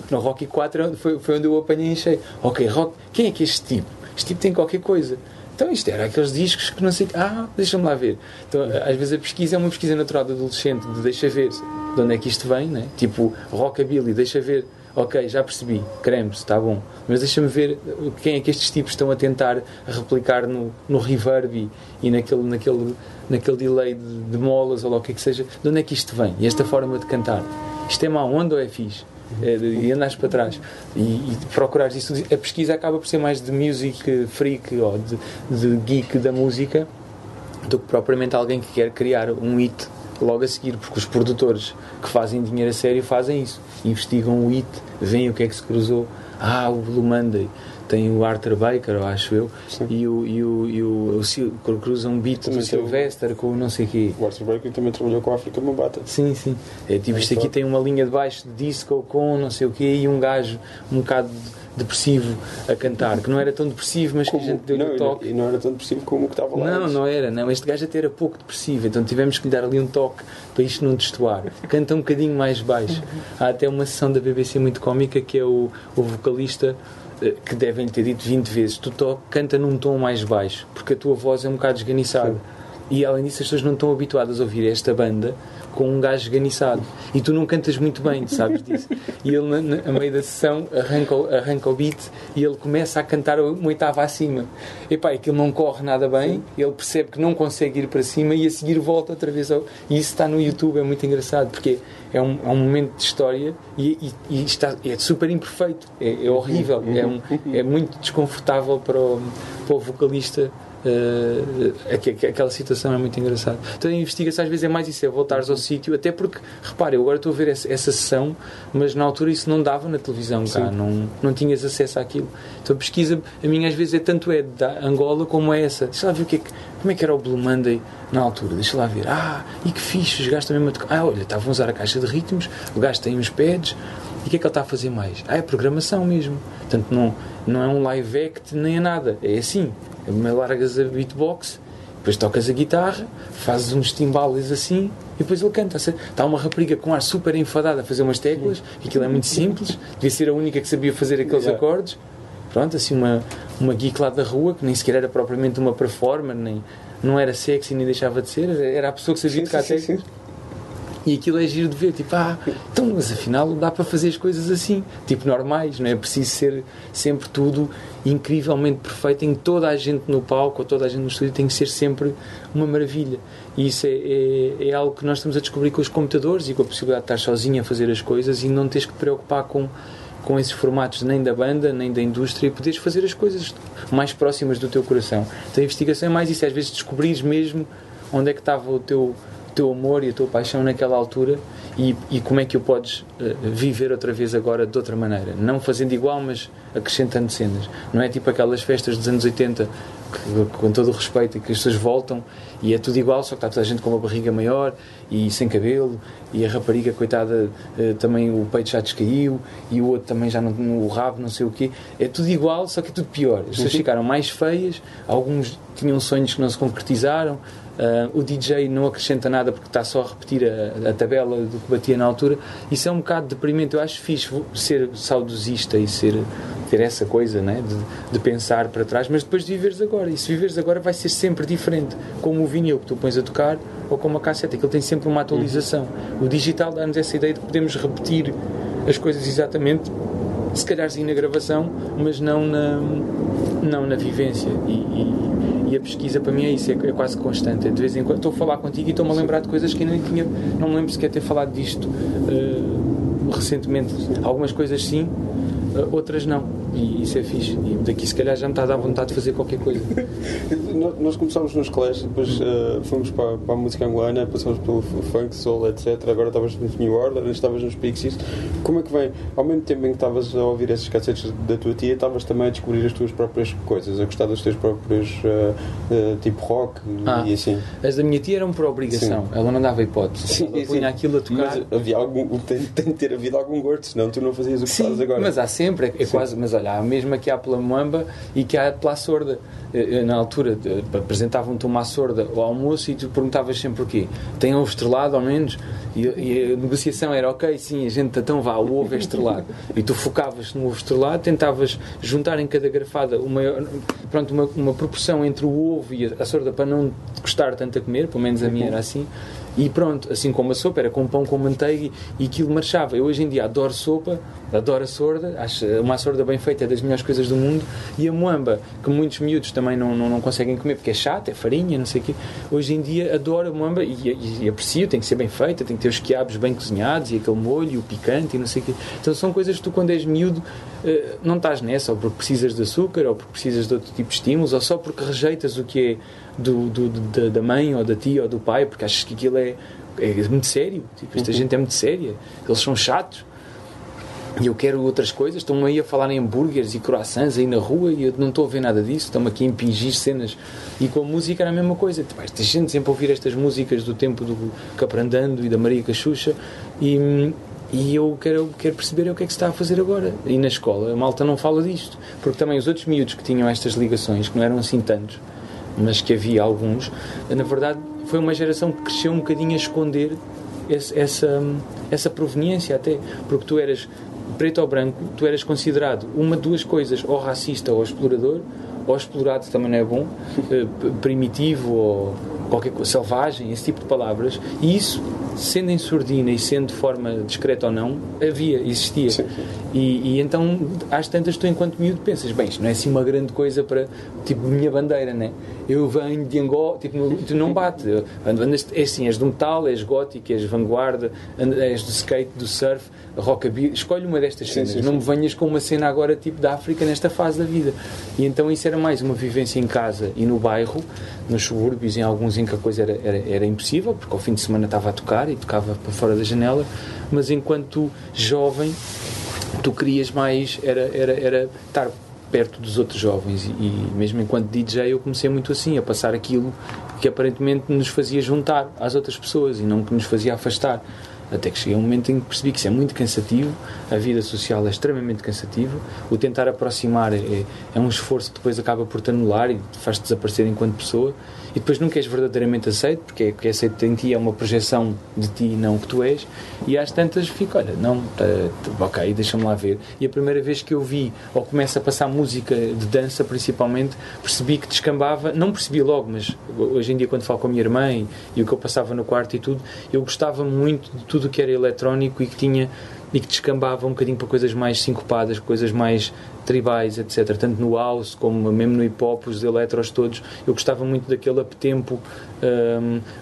no Rocky 4 foi onde eu o apanhei e achei, ok, quem é que é este tipo? Este tipo tem qualquer coisa. então isto era aqueles discos que não sei... deixa-me lá ver. Então, às vezes a pesquisa é uma pesquisa natural de adolescente, de deixa ver de onde é que isto vem, né? Tipo rockabilly, deixa ver, ok, já percebi, cremes, está bom, mas deixa-me ver quem é que estes tipos estão a tentar replicar no reverb e naquele delay de molas ou lá o que é que seja, de onde é que isto vem? E esta forma de cantar, isto é má onda ou é fixe? E andares para trás e procurares isso. A pesquisa acaba por ser mais de music freak ou de geek da música do que propriamente alguém que quer criar um hit logo a seguir, porque os produtores que fazem dinheiro a sério fazem isso, investigam o hit, veem o que é que se cruzou. O Blue Monday tem o Arthur Baker, eu acho eu, e o cruzam um beat do Sylvester com o não sei o quê.
O Arthur Baker também trabalhou com a África Bambata.
Sim. É tipo, isto aqui tem uma linha de baixo de disco com não sei o quê e um gajo um bocado depressivo a cantar, que não era tão depressivo, mas como, que a gente deu-lhe o toque.
E não era tão depressivo como o que estava lá.
Não era. Este gajo até era pouco depressivo, então tivemos que lhe dar ali um toque para isto não destoar. Canta um bocadinho mais baixo. Há até uma sessão da BBC muito cómica que é o vocalista, que devem ter dito 20 vezes, canta num tom mais baixo, porque a tua voz é um bocado esganiçada. E além disso as pessoas não estão habituadas a ouvir esta banda com um gajo esganiçado e tu não cantas muito bem, sabes disso. E ele a meio da sessão arranca o beat e ele começa a cantar uma oitava acima. Aquilo não corre nada bem, ele percebe que não consegue ir para cima e a seguir volta outra vez e isso está no YouTube, é muito engraçado porque é um momento de história e é super imperfeito, é horrível, é muito desconfortável para o vocalista. Aquela situação é muito engraçada. Então a investigação às vezes é mais isso, é voltares ao sítio, até porque, repara, eu agora estou a ver essa sessão, mas na altura isso não dava na televisão cá, não tinhas acesso àquilo. Então a pesquisa, a minha às vezes tanto é da Angola como é essa. Deixa lá ver como é que era o Blue Monday na altura, deixa lá ver, e que fixe, os gajos também a tocar, olha, estavam a usar a caixa de ritmos, o gajo tem uns pads, e o que é que ele está a fazer mais? É programação mesmo, portanto não é um live act nem é nada, é assim. Largas a beatbox, depois tocas a guitarra, fazes uns timbales assim e depois ele canta. Está uma rapariga com ar super enfadada a fazer umas teclas, que aquilo é muito simples, devia ser a única que sabia fazer aqueles acordes. Pronto, assim uma geek lá da rua, que nem sequer era propriamente uma performer, não era sexy nem deixava de ser, era a pessoa que sabia tocar teclas. E aquilo é giro de ver, tipo, então, mas afinal dá para fazer as coisas assim, tipo, normais, não é preciso ser sempre tudo incrivelmente perfeito, em toda a gente no palco ou toda a gente no estúdio tem que ser sempre uma maravilha. E isso é algo que nós estamos a descobrir com os computadores e com a possibilidade de estar sozinho a fazer as coisas e não teres que te preocupar com esses formatos nem da banda, nem da indústria, e poderes fazer as coisas mais próximas do teu coração. Então a investigação é mais isso, às vezes descobrires mesmo onde é que estava o teu amor e a tua paixão naquela altura e como é que o podes viver outra vez agora de outra maneira, não fazendo igual mas acrescentando cenas, não é tipo aquelas festas dos anos 80 que, com todo o respeito, que as pessoas voltam e é tudo igual, só que está toda a gente com uma barriga maior e sem cabelo e a rapariga, coitada, também o peito já descaiu e o outro também já o rabo, não sei o quê, é tudo igual, só que é tudo pior, as pessoas ficaram mais feias, alguns tinham sonhos que não se concretizaram. O DJ não acrescenta nada porque está só a repetir a tabela do que batia na altura. Isso é um bocado deprimente. Eu acho fixe ser saudosista e ter essa coisa, né? de pensar para trás, mas depois de viveres agora. E se viveres agora vai ser sempre diferente, como o vinil que tu pões a tocar ou como a cassete, que ele tem sempre uma atualização. O digital dá-nos essa ideia de que podemos repetir as coisas exatamente, se calhar sim na gravação, mas não na vivência. E a pesquisa para mim é isso, é quase constante. De vez em quando estou a falar contigo e estou-me a lembrar de coisas que ainda nem tinha, não me lembro sequer ter falado disto recentemente. Algumas coisas sim, outras não. E isso é fixe. E daqui se calhar já me está a dar vontade de fazer qualquer coisa.
Nós começámos nos colégios, depois fomos para a música angolana, passamos pelo funk, soul, etc. Agora estavas nos New Order, estavas nos Pixies. Como é que vem? Ao mesmo tempo em que estavas a ouvir esses cassetes da tua tia, estavas também a descobrir as tuas próprias coisas, a gostar dos teus próprios tipo rock e assim.
As da minha tia eram por obrigação, ela não dava hipótese.
Sim,
ela punha aquilo a tocar.
Mas havia tem de ter havido algum gosto, senão tu não fazias o que fazes agora.
Mas há sempre, quase, mas olha, há mesmo que há pela Moamba e que há pela Sorda. Na altura apresentavam-te uma Sorda ao almoço e tu perguntavas sempre o quê? Tem ovo estrelado ao menos? E a negociação era, ok, sim, a gente então vá, o ovo é estrelado. E tu focavas no ovo estrelado, tentavas juntar em cada garfada uma proporção entre o ovo e a Sorda para não te custar tanto a comer, pelo menos a minha era assim. E pronto, assim como a sopa, era com pão com manteiga e aquilo marchava. Eu hoje em dia adoro sopa, adoro a Sorda, acho uma Sorda bem feita é das melhores coisas do mundo, e a moamba, que muitos miúdos também não conseguem comer porque é chato, é farinha, não sei o quê. Hoje em dia adoro a moamba e aprecio, tem que ser bem feita, tem que ter os quiabos bem cozinhados e aquele molho, e o picante e não sei o quê. Então são coisas que tu, quando és miúdo, não estás nessa, ou porque precisas de açúcar, ou porque precisas de outro tipo de estímulos, ou só porque rejeitas o que é da mãe, ou da tia, ou do pai, porque achas que aquilo é muito sério. Tipo, esta gente é muito séria, eles são chatos. E eu quero outras coisas, estão-me aí a falar em hambúrgueres e croissants aí na rua e eu não estou a ver nada disso, estão-me aqui a impingir cenas. E com a música era a mesma coisa, tipo, esta gente sempre a ouvir estas músicas do tempo do Caprandando e da Maria Cachucha e eu quero perceber o que é que se está a fazer agora. E na escola a malta não fala disto, porque também os outros miúdos que tinham estas ligações, que não eram assim tantos, mas que havia alguns, na verdade foi uma geração que cresceu um bocadinho a esconder essa proveniência até, porque tu eras preto ou branco, tu eras considerado uma de duas coisas, ou racista ou explorador, ou explorado também não é bom, primitivo ou qualquer coisa, selvagem, esse tipo de palavras, e isso, sendo em surdina e sendo de forma discreta ou não, existia. Sim. E então, às tantas, tu enquanto miúdo pensas, bem, isto não é assim uma grande coisa para, tipo, minha bandeira, né? Eu venho de Angola, tipo, tu não bate, é assim, és do metal, és gótico, és vanguarda, és do skate, do surf, rockabilly, escolhe uma destas cenas, não me venhas com uma cena agora tipo da África nesta fase da vida. E então isso era mais uma vivência em casa e no bairro, nos subúrbios, em alguns em que a coisa era impossível, porque ao fim de semana estava a tocar e tocava para fora da janela, mas enquanto jovem tu querias mais, era estar perto dos outros jovens e mesmo enquanto DJ eu comecei muito assim, a passar aquilo que aparentemente nos fazia juntar às outras pessoas e não que nos fazia afastar. Até que cheguei a um momento em que percebi que isso é muito cansativo, a vida social é extremamente cansativa, o tentar aproximar é um esforço que depois acaba por te anular e te faz desaparecer enquanto pessoa, e depois nunca és verdadeiramente aceito, porque o que é aceito em ti é uma projeção de ti e não o que tu és, e às tantas fico, olha, não, ok, deixa-me lá ver. E a primeira vez que eu vi, ou começo a passar música de dança principalmente, percebi que descambava, não percebi logo, mas hoje em dia quando falo com a minha irmã e o que eu passava no quarto e tudo, eu gostava muito de tudo que era eletrónico e que descambava um bocadinho para coisas mais sincopadas, coisas mais tribais, etc. Tanto no house como mesmo no hip-hop, os eletros todos, eu gostava muito daquele up-tempo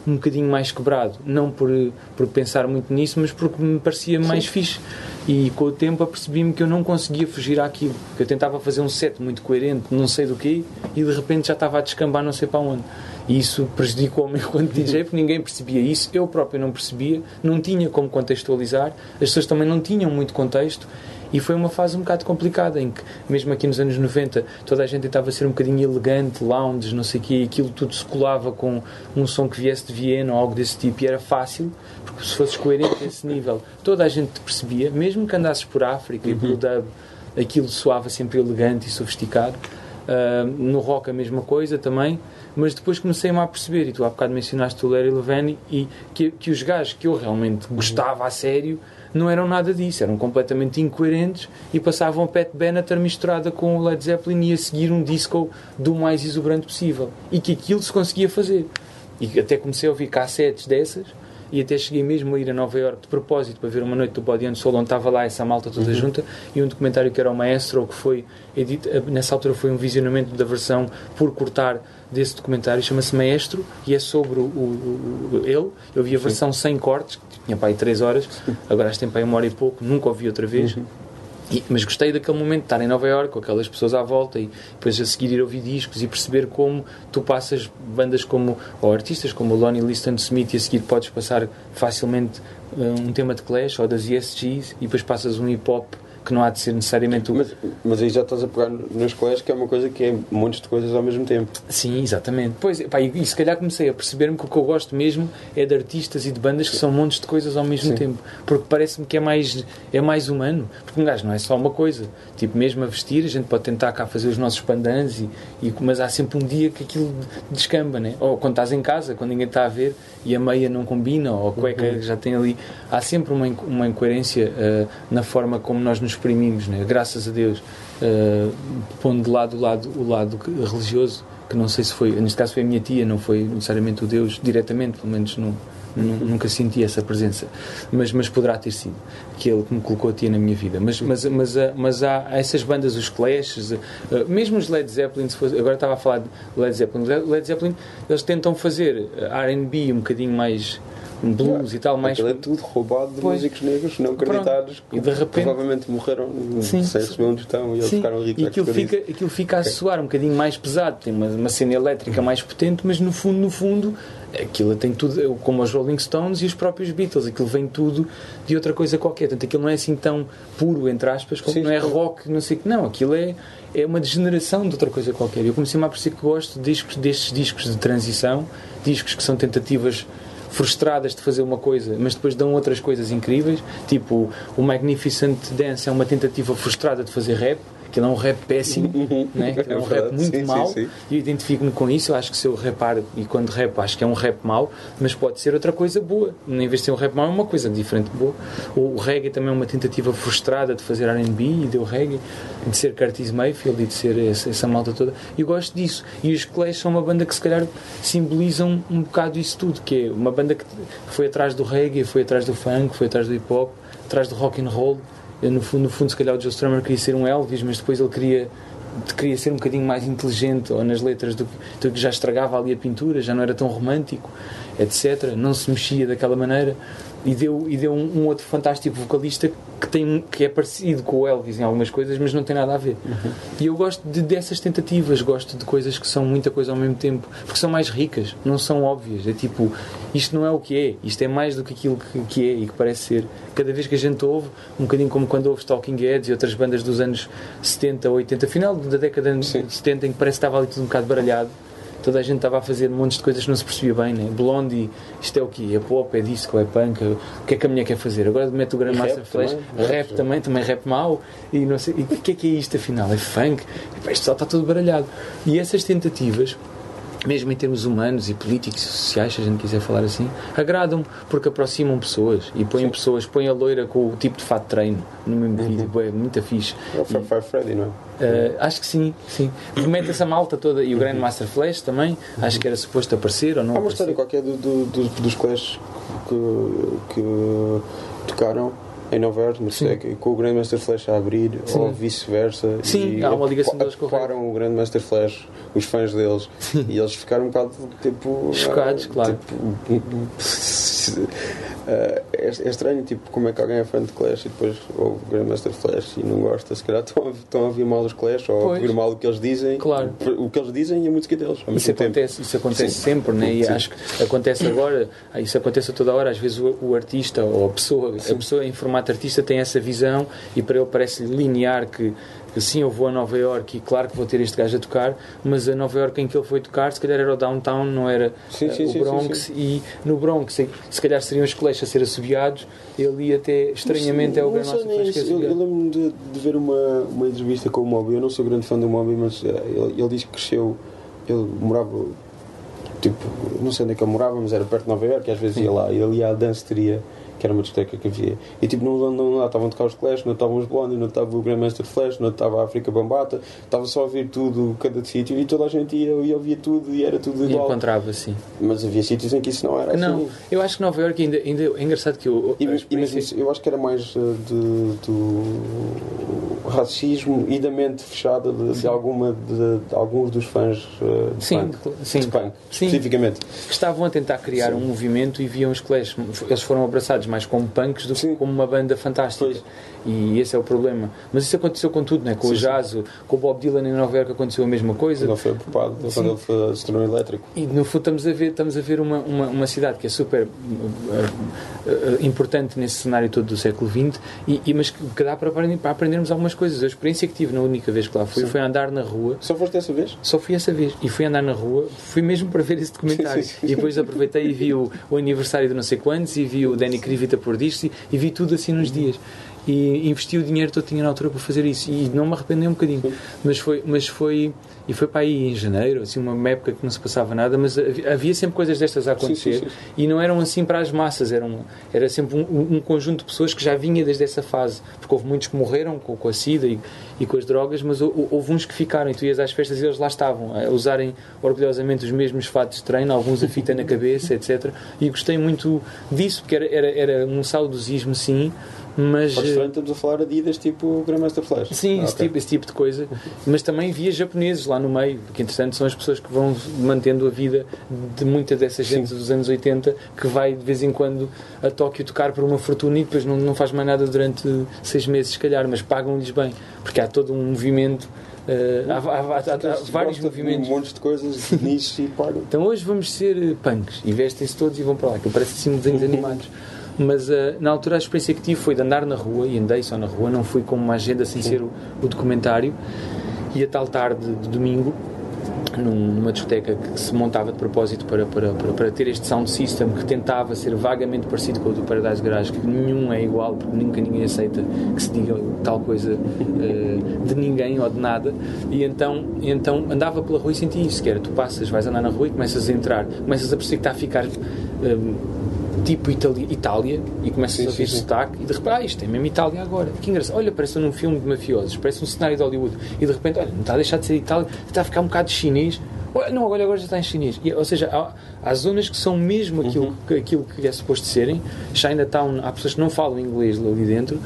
um bocadinho mais quebrado, não por pensar muito nisso, mas porque me parecia mais fixe. E com o tempo apercebi-me que eu não conseguia fugir àquilo, que eu tentava fazer um set muito coerente, não sei do quê, e de repente já estava a descambar não sei para onde. E isso prejudicou-me enquanto DJ, porque ninguém percebia isso, eu próprio não percebia, não tinha como contextualizar, as pessoas também não tinham muito contexto, e foi uma fase um bocado complicada, em que, mesmo aqui nos anos 90, toda a gente tentava ser um bocadinho elegante, lounge, não sei o quê, e aquilo tudo se colava com um som que viesse de Viena ou algo desse tipo, e era fácil, porque se fosses coerente a esse nível, toda a gente te percebia, mesmo que andasses por África e pelo dub, aquilo soava sempre elegante e sofisticado. No rock a mesma coisa também, mas depois comecei-me a perceber, e tu há bocado mencionaste o Larry Levan, e que os gajos que eu realmente gostava a sério não eram nada disso, eram completamente incoerentes e passavam a Pat Benatar misturada com o Led Zeppelin e a seguir um disco do mais exuberante possível, e que aquilo se conseguia fazer, e até comecei a ouvir cassetes dessas, e até cheguei mesmo a ir a Nova Iorque de propósito para ver uma noite do Body and Soul, onde estava lá essa malta toda junta, e um documentário que era o Maestro, que foi nessa altura foi um visionamento da versão por cortar desse documentário, chama-se Maestro, e é sobre ele. Eu vi a versão sem cortes, que tinha para aí 3 horas, agora tem para aí 1 hora e pouco, nunca ouvi outra vez. Mas gostei daquele momento de estar em Nova Iorque com aquelas pessoas à volta e depois a seguir ir ouvir discos e perceber como tu passas bandas como, ou artistas como o Lonnie Liston Smith, e a seguir podes passar facilmente um tema de Clash ou das ESGs, e depois passas um hip hop que não há de ser necessariamente
mas aí já estás a pegar nos Clash, que é uma coisa que é montes de coisas ao mesmo tempo.
Sim, exatamente. Pois, pá, e se calhar comecei a perceber-me que o que eu gosto mesmo é de artistas e de bandas que são montes de coisas ao mesmo tempo, porque parece-me que é mais humano, porque um gajo não é só uma coisa, tipo, mesmo a vestir, a gente pode tentar cá fazer os nossos pandãs, mas há sempre um dia que aquilo descamba, né? Ou quando estás em casa, quando ninguém está a ver e a meia não combina, ou a cueca já tem ali, há sempre uma incoerência na forma como nós nos exprimimos, né? Graças a Deus, pondo de lado o lado religioso, que não sei se foi, neste caso foi a minha tia, não foi necessariamente o Deus diretamente, pelo menos nunca senti essa presença, mas poderá ter sido que ele me colocou a tia na minha vida. Mas há essas bandas, os Clash, mesmo os Led Zeppelin, agora estava a falar de Led Zeppelin, eles tentam fazer R&B um bocadinho mais blues e tal, mais...
Aquilo é tudo roubado de músicos negros não acreditados,
e de repente
provavelmente morreram sem receber um tostão e eles ficaram ricos.
E aquilo fica a soar um bocadinho mais pesado, tem uma cena elétrica mais potente, mas no fundo aquilo tem tudo, como os Rolling Stones e os próprios Beatles, aquilo vem tudo de outra coisa qualquer, portanto aquilo não é assim tão puro, entre aspas, como não é rock, não sei o que, não, aquilo é uma degeneração de outra coisa qualquer. Eu comecei-me a perceber que gosto destes discos de transição, discos que são tentativas frustradas de fazer uma coisa, mas depois dão outras coisas incríveis, tipo o Magnificent Dance é uma tentativa frustrada de fazer rap, que é um rap péssimo, né? É um rap muito mau, e eu identifico-me com isso. Eu acho que se eu rapar, e quando rapo acho que é um rap mau, mas pode ser outra coisa boa, em vez de ser um rap mau é uma coisa diferente boa. O reggae também é uma tentativa frustrada de fazer R&B e deu reggae, de ser Curtis Mayfield e de ser essa malta toda, e eu gosto disso. E os Clash são uma banda que se calhar simbolizam um bocado isso tudo, que é uma banda que foi atrás do reggae, foi atrás do funk, foi atrás do hip hop, atrás do rock and roll. No fundo, se calhar o Joe Strummer queria ser um Elvis, mas depois ele queria ser um bocadinho mais inteligente, ou nas letras do que já estragava ali a pintura, já não era tão romântico, etc. Não se mexia daquela maneira, e deu um outro fantástico vocalista que é parecido com o Elvis em algumas coisas, mas não tem nada a ver. E eu gosto dessas tentativas, gosto de coisas que são muita coisa ao mesmo tempo, porque são mais ricas, não são óbvias. É tipo, isto não é o que é, isto é mais do que aquilo que é e que parece ser. Cada vez que a gente ouve, um bocadinho como quando ouves Talking Heads e outras bandas dos anos 70, 80, final da década de 70, em que parece que estava ali tudo um bocado baralhado, toda a gente estava a fazer montes de coisas que não se percebia bem, né? Blondie, isto é o quê? É pop, é disco, é punk, o que é que a mulher quer fazer? Agora mete o Grandmaster Flash, rap também rap mau, e não sei, e o que é isto afinal? É funk? E, pá, isto só está tudo baralhado. E essas tentativas, mesmo em termos humanos e políticos e sociais, se a gente quiser falar assim, agradam-me, porque aproximam pessoas e põem a loira com o tipo de fato de treino no mesmo vídeo, é muito fixe.
É o Five Freddy, não é?
Acho que sim. Mete essa malta toda, e o Grandmaster Flash também, acho que era suposto aparecer ou não.
Há uma história qualquer dos Clash que tocaram em Nova York, mas com o Grandmaster Flash a abrir, ou vice-versa.
Sim, há uma ligação deles com o
ocuparam o Grandmaster Flash, os fãs deles, e eles ficaram um bocado tipo
chocados, claro.
É estranho, tipo, como é que alguém é fã de Clash e depois ouve o Grandmaster Flash e não gosta, se calhar estão a ouvir mal os Clash ou a ouvir mal o que eles dizem,
claro.
O que eles dizem e a música deles.
Isso acontece sempre, né? E acho que acontece agora, isso acontece a toda hora. Às vezes o artista ou a pessoa em formato artista tem essa visão e para ele parece-lhe linear que sim, eu vou a Nova Iorque e claro que vou ter este gajo a tocar, mas a Nova Iorque em que ele foi tocar se calhar era o Downtown, não era o Bronx, e no Bronx se calhar seriam os Clash a ser assobiados, ele ia até estranhamente é o Grandmaster Flash que é assobiado.
Eu lembro-me de ver uma entrevista com o Moby. Eu não sou grande fã do Moby, mas ele diz que cresceu, ele morava, tipo, não sei onde é que ele morava, mas era perto de Nova Iorque, e às vezes ia lá, e ele ia à danceteria, que era uma discoteca que havia, e tipo, não estavam a tocar os Clash, não estavam os Blondie, não estava o Grandmaster Flash, não estava a África Bambata, estava só a ouvir tudo, cada sítio, e toda a gente ia e ouvia tudo e era tudo igual.
E encontrava, sim.
Mas havia sítios em que isso não era assim.
Não, eu acho que Nova Iorque ainda é engraçado que
eu acho que era mais racismo e da mente fechada de alguns dos fãs de punk, especificamente.
Que estavam a tentar criar um movimento e viam os Clash, eles foram abraçados mais como punks do que como uma banda fantástica. Pois. E esse é o problema. Mas isso aconteceu com tudo, né? Com o jazz, com o Bob Dylan em Nova Iorque aconteceu a mesma coisa.
Quando ele foi ocupado, quando ele se tornou elétrico.
E no fundo estamos a ver uma cidade que é super importante nesse cenário todo do século XX, mas que dá para aprendermos algumas coisas. A experiência que tive na única vez que lá fui foi andar na rua.
Só foste essa vez?
Só fui essa vez. E fui andar na rua, fui mesmo para ver esse documentário. E depois aproveitei e vi o aniversário de não sei quantos, e vi o Danny Krivit a pôr disto, e vi tudo assim nos dias. E investi o dinheiro todo que tinha na altura para fazer isso, e não me arrependi um bocadinho. Mas foi para aí em janeiro, assim, uma época que não se passava nada, mas havia sempre coisas destas a acontecer. Sim. E não eram assim para as massas, era sempre um conjunto de pessoas que já vinha desde essa fase, porque houve muitos que morreram com a SIDA e com as drogas, mas houve uns que ficaram, e tu ias às festas e eles lá estavam a usarem orgulhosamente os mesmos fatos de treino, alguns a fita na cabeça, etc. E gostei muito disso, porque era um saudosismo, sim. Mas
estamos a falar Adidas tipo Grandmaster Flash.
Sim, esse tipo de coisa. Mas também via japoneses lá no meio, que interessante são as pessoas que vão mantendo a vida de muita dessa gente dos anos 80, que vai de vez em quando a Tóquio tocar por uma fortuna e depois não faz mais nada durante 6 meses, se calhar, mas pagam-lhes bem, porque há todo um movimento. Há vários movimentos,
um monte de coisas de nicho e pagam.
Então hoje vamos ser punks e vestem-se todos e vão para lá, que parece assim desenhos animados. Mas na altura a experiência que tive foi de andar na rua, e andei só na rua, não fui com uma agenda sem ser o documentário. E a tal tarde de domingo, numa discoteca que se montava de propósito para ter este sound system que tentava ser vagamente parecido com o do Paradise Garage, que nenhum é igual, porque nunca ninguém aceita que se diga tal coisa de ninguém ou de nada. E então andava pela rua e sentia isso, que era, tu vais andar na rua e começas a entrar, começas a perceber que está a ficar tipo Itália, e começas a ouvir sotaque, e de repente, isto é mesmo Itália agora, que engraçado, olha, parece num filme de mafiosos, parece um cenário de Hollywood, e de repente, olha, não está a deixar de ser Itália, está a ficar um bocado chinês, não, agora já está em chinês. Ou seja, há zonas que são mesmo aquilo que é suposto serem. Chinatown, há pessoas que não falam inglês ali dentro,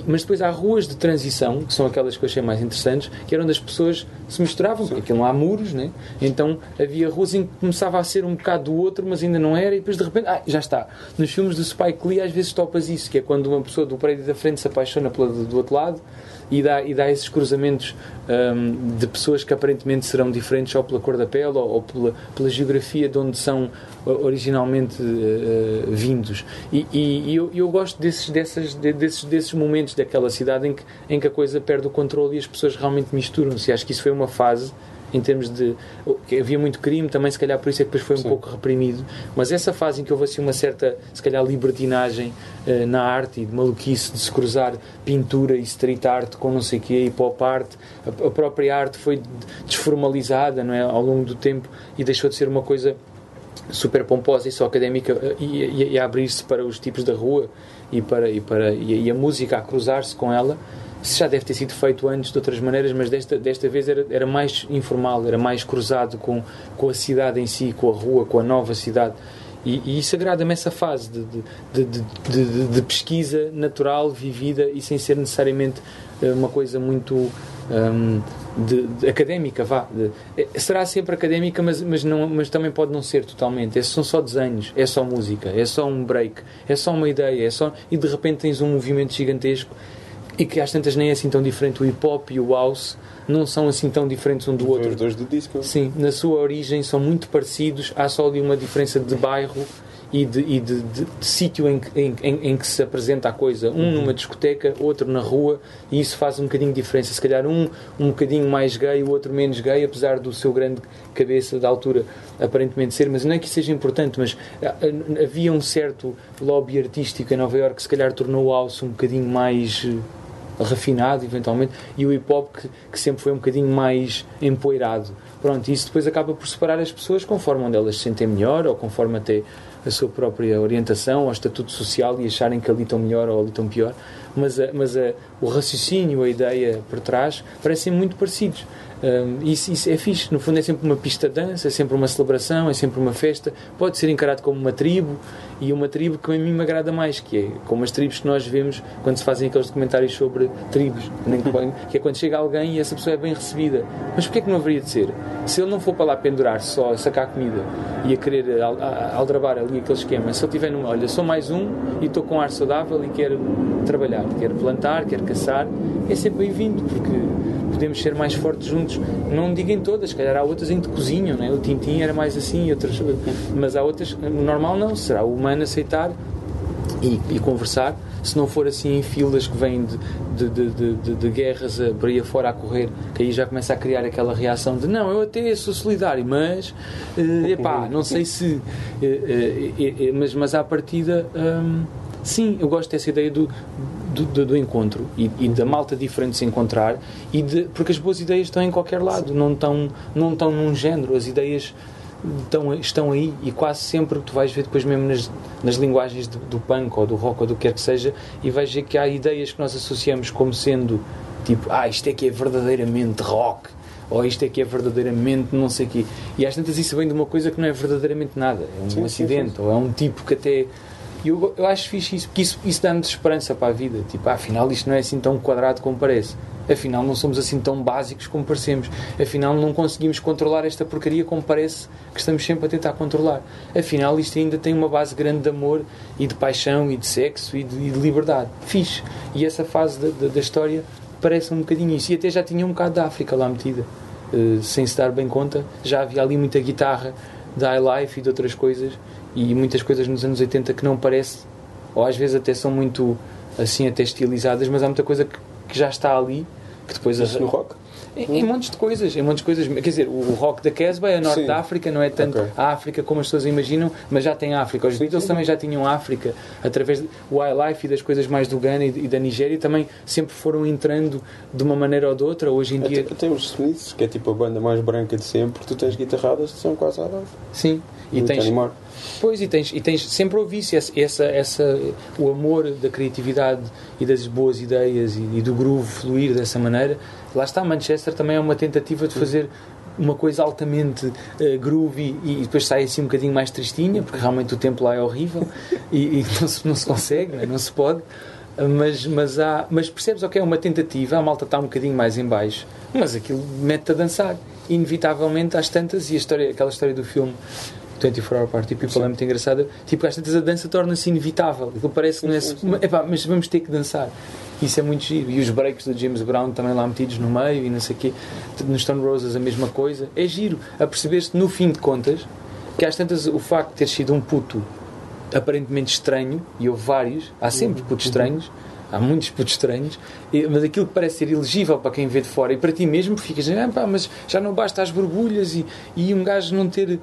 mas depois há ruas de transição, que são aquelas que eu achei mais interessantes, que eram onde as pessoas se misturavam, porque aquilo não há muros, né? Então havia ruas em que começava a ser um bocado do outro, mas ainda não era, e depois de repente, já está. Nos filmes do Spike Lee às vezes topas isso, que é quando uma pessoa do prédio da frente se apaixona do outro lado, e dá esses cruzamentos de pessoas que aparentemente serão diferentes só pela cor da pele ou pela geografia de onde são originalmente vindos. E eu gosto desses momentos daquela cidade em que a coisa perde o controle e as pessoas realmente misturam-se. Acho que isso foi uma fase em termos de... havia muito crime também, se calhar por isso é que depois foi um pouco reprimido, mas essa fase em que houve assim uma certa, se calhar, libertinagem na arte e de maluquice de se cruzar pintura e street art com não sei o quê, e pop art, a própria arte foi desformalizada, não é, ao longo do tempo, e deixou de ser uma coisa super pomposa e só académica, e a abrir-se para os tipos da rua e a música a cruzar-se com ela. Isso já deve ter sido feito antes de outras maneiras, mas desta vez era mais informal, era mais cruzado com a cidade em si, com a rua, com a nova cidade. E isso agrada-me, essa fase de pesquisa natural, vivida e sem ser necessariamente uma coisa muito académica, será sempre académica, mas também pode não ser totalmente. São só desenhos, é só música, é só um break, é só uma ideia, e de repente tens um movimento gigantesco e que às tantas nem é assim tão diferente. O hip-hop e o house não são assim tão diferentes um do outro.
Os dois do disco.
Sim, na sua origem são muito parecidos, há só ali uma diferença de bairro e de sítio em que se apresenta a coisa. Numa discoteca, outro na rua, e isso faz um bocadinho de diferença. Se calhar um bocadinho mais gay, o outro menos gay, apesar do seu grande cabeça da altura aparentemente ser, mas não é que isso seja importante, mas havia um certo lobby artístico em Nova Iorque que se calhar tornou o house um bocadinho mais refinado, eventualmente, e o hip-hop que sempre foi um bocadinho mais empoeirado. Pronto, isso depois acaba por separar as pessoas conforme onde elas se sentem melhor, ou conforme até a sua própria orientação ou estatuto social, e acharem que ali estão melhor ou ali estão pior, mas o raciocínio, a ideia por trás parecem muito parecidos. Isso é fixe. No fundo é sempre uma pista de dança, é sempre uma celebração, é sempre uma festa. Pode ser encarado como uma tribo, e uma tribo que a mim me agrada mais, que é como as tribos que nós vemos quando se fazem aqueles documentários sobre tribos, que é quando chega alguém e essa pessoa é bem recebida. Mas porquê é que não haveria de ser? Se ele não for para lá pendurar só a sacar comida e a querer aldrabar ali aquele esquema, se ele tiver numa, olha, sou mais um e estou com ar saudável e quero trabalhar, quero plantar, quero caçar, é sempre bem-vindo, porque podemos ser mais fortes juntos. Não digo em todas, se calhar há outras em que cozinham, não é? O Tintim era mais assim, outras, mas há outras, normal não, será o humano aceitar e conversar, se não for assim em filas que vêm de guerras por aí afora a correr, que aí já começa a criar aquela reação de não, eu até sou solidário, mas não sei se mas à partida sim, eu gosto dessa ideia do encontro e da malta diferente se encontrar, porque as boas ideias estão em qualquer lado, não estão num género, as ideias estão aí, e quase sempre tu vais ver depois mesmo nas linguagens do punk ou do rock ou do que quer que seja, e vais ver que há ideias que nós associamos como sendo tipo, isto é que é verdadeiramente rock, ou isto é que é verdadeiramente não sei o quê, e às tantas isso vem de uma coisa que não é verdadeiramente nada, é um acidente, ou é um tipo que até... Eu acho fixe isso, porque isso dá-nos esperança para a vida. Tipo, afinal isto não é assim tão quadrado como parece. Afinal não somos assim tão básicos como parecemos. Afinal não conseguimos controlar esta porcaria como parece que estamos sempre a tentar controlar. Afinal isto ainda tem uma base grande de amor e de paixão e de sexo e de liberdade. Fixe. E essa fase da história parece um bocadinho isso. E até já tinha um bocado da África lá metida. Sem se dar bem conta. Já havia ali muita guitarra da High Life e de outras coisas. E muitas coisas nos anos 80 que não parece, ou às vezes até são muito assim até estilizadas, mas há muita coisa que já está ali, que depois
no rock?
Em montes de coisas, quer dizer, o rock da Casbah é a norte da África, não é tanto a África como as pessoas imaginam, mas já tem África. Os Beatles também já tinham África, através do Wildlife e das coisas mais do Ghana e da Nigéria, também sempre foram entrando de uma maneira ou de outra. Hoje em dia
até os Smiths, que é tipo a banda mais branca de sempre, tu tens guitarradas que são quase à data.
Sim, e tens... Pois, e tens sempre ouvisse o amor da criatividade e das boas ideias e do groove fluir dessa maneira. Lá está, Manchester também é uma tentativa de fazer uma coisa altamente groovy e depois sai assim um bocadinho mais tristinha, porque realmente o tempo lá é horrível e não se consegue, não se pode. Mas percebes, ok, é uma tentativa, a malta está um bocadinho mais em baixo, mas aquilo mete-te a dançar, inevitavelmente às tantas, e aquela história do filme 24 Hour Party People é muito engraçada, tipo, às tantas a dança torna-se inevitável, aquilo parece que não é mas vamos ter que dançar, isso é muito giro. E os breaks do James Brown também lá metidos no meio e não sei o quê, nos Stone Roses a mesma coisa, é giro a perceber-se no fim de contas que às tantas o facto de ter sido um puto aparentemente estranho, e houve vários, há sempre putos estranhos, há muitos putos estranhos, mas aquilo que parece ser elegível para quem vê de fora e para ti mesmo, porque ficas mas já não basta as borbulhas e um gajo não ter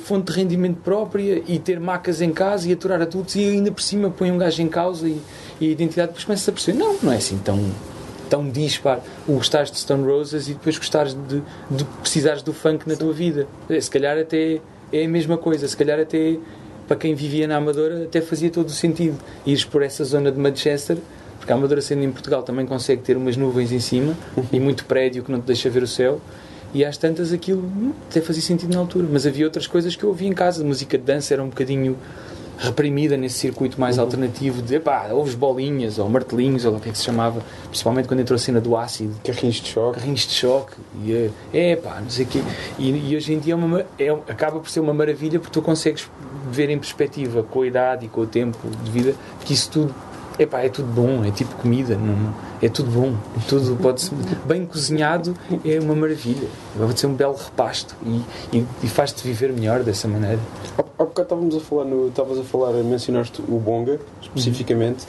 fonte de rendimento própria e ter macas em casa e aturar a tudo, e ainda por cima põe um gajo em causa e a identidade, depois começa a perceber, não é assim tão dispar o gostares de Stone Roses e depois gostares de precisares do funk na tua vida. Se calhar até é a mesma coisa, se calhar até para quem vivia na Amadora até fazia todo o sentido ires por essa zona de Manchester, porque a Amadora, sendo em Portugal, também consegue ter umas nuvens em cima e muito prédio que não te deixa ver o céu, e às tantas aquilo até fazia sentido na altura, mas havia outras coisas que eu ouvia em casa. A música de dança era um bocadinho reprimida nesse circuito mais alternativo de ouves bolinhas ou martelinhos ou o que é que se chamava, principalmente quando entrou a cena do ácido,
carrinhos de choque
e não sei o quê, e hoje em dia acaba por ser uma maravilha, porque tu consegues ver em perspectiva com a idade e com o tempo de vida que isso tudo é tudo bom, é tipo comida, é tudo bom, tudo pode ser bem cozinhado, é uma maravilha, pode ser um belo repasto e faz-te viver melhor dessa maneira.
Há bocado estavas a falar, mencionaste o Bonga especificamente.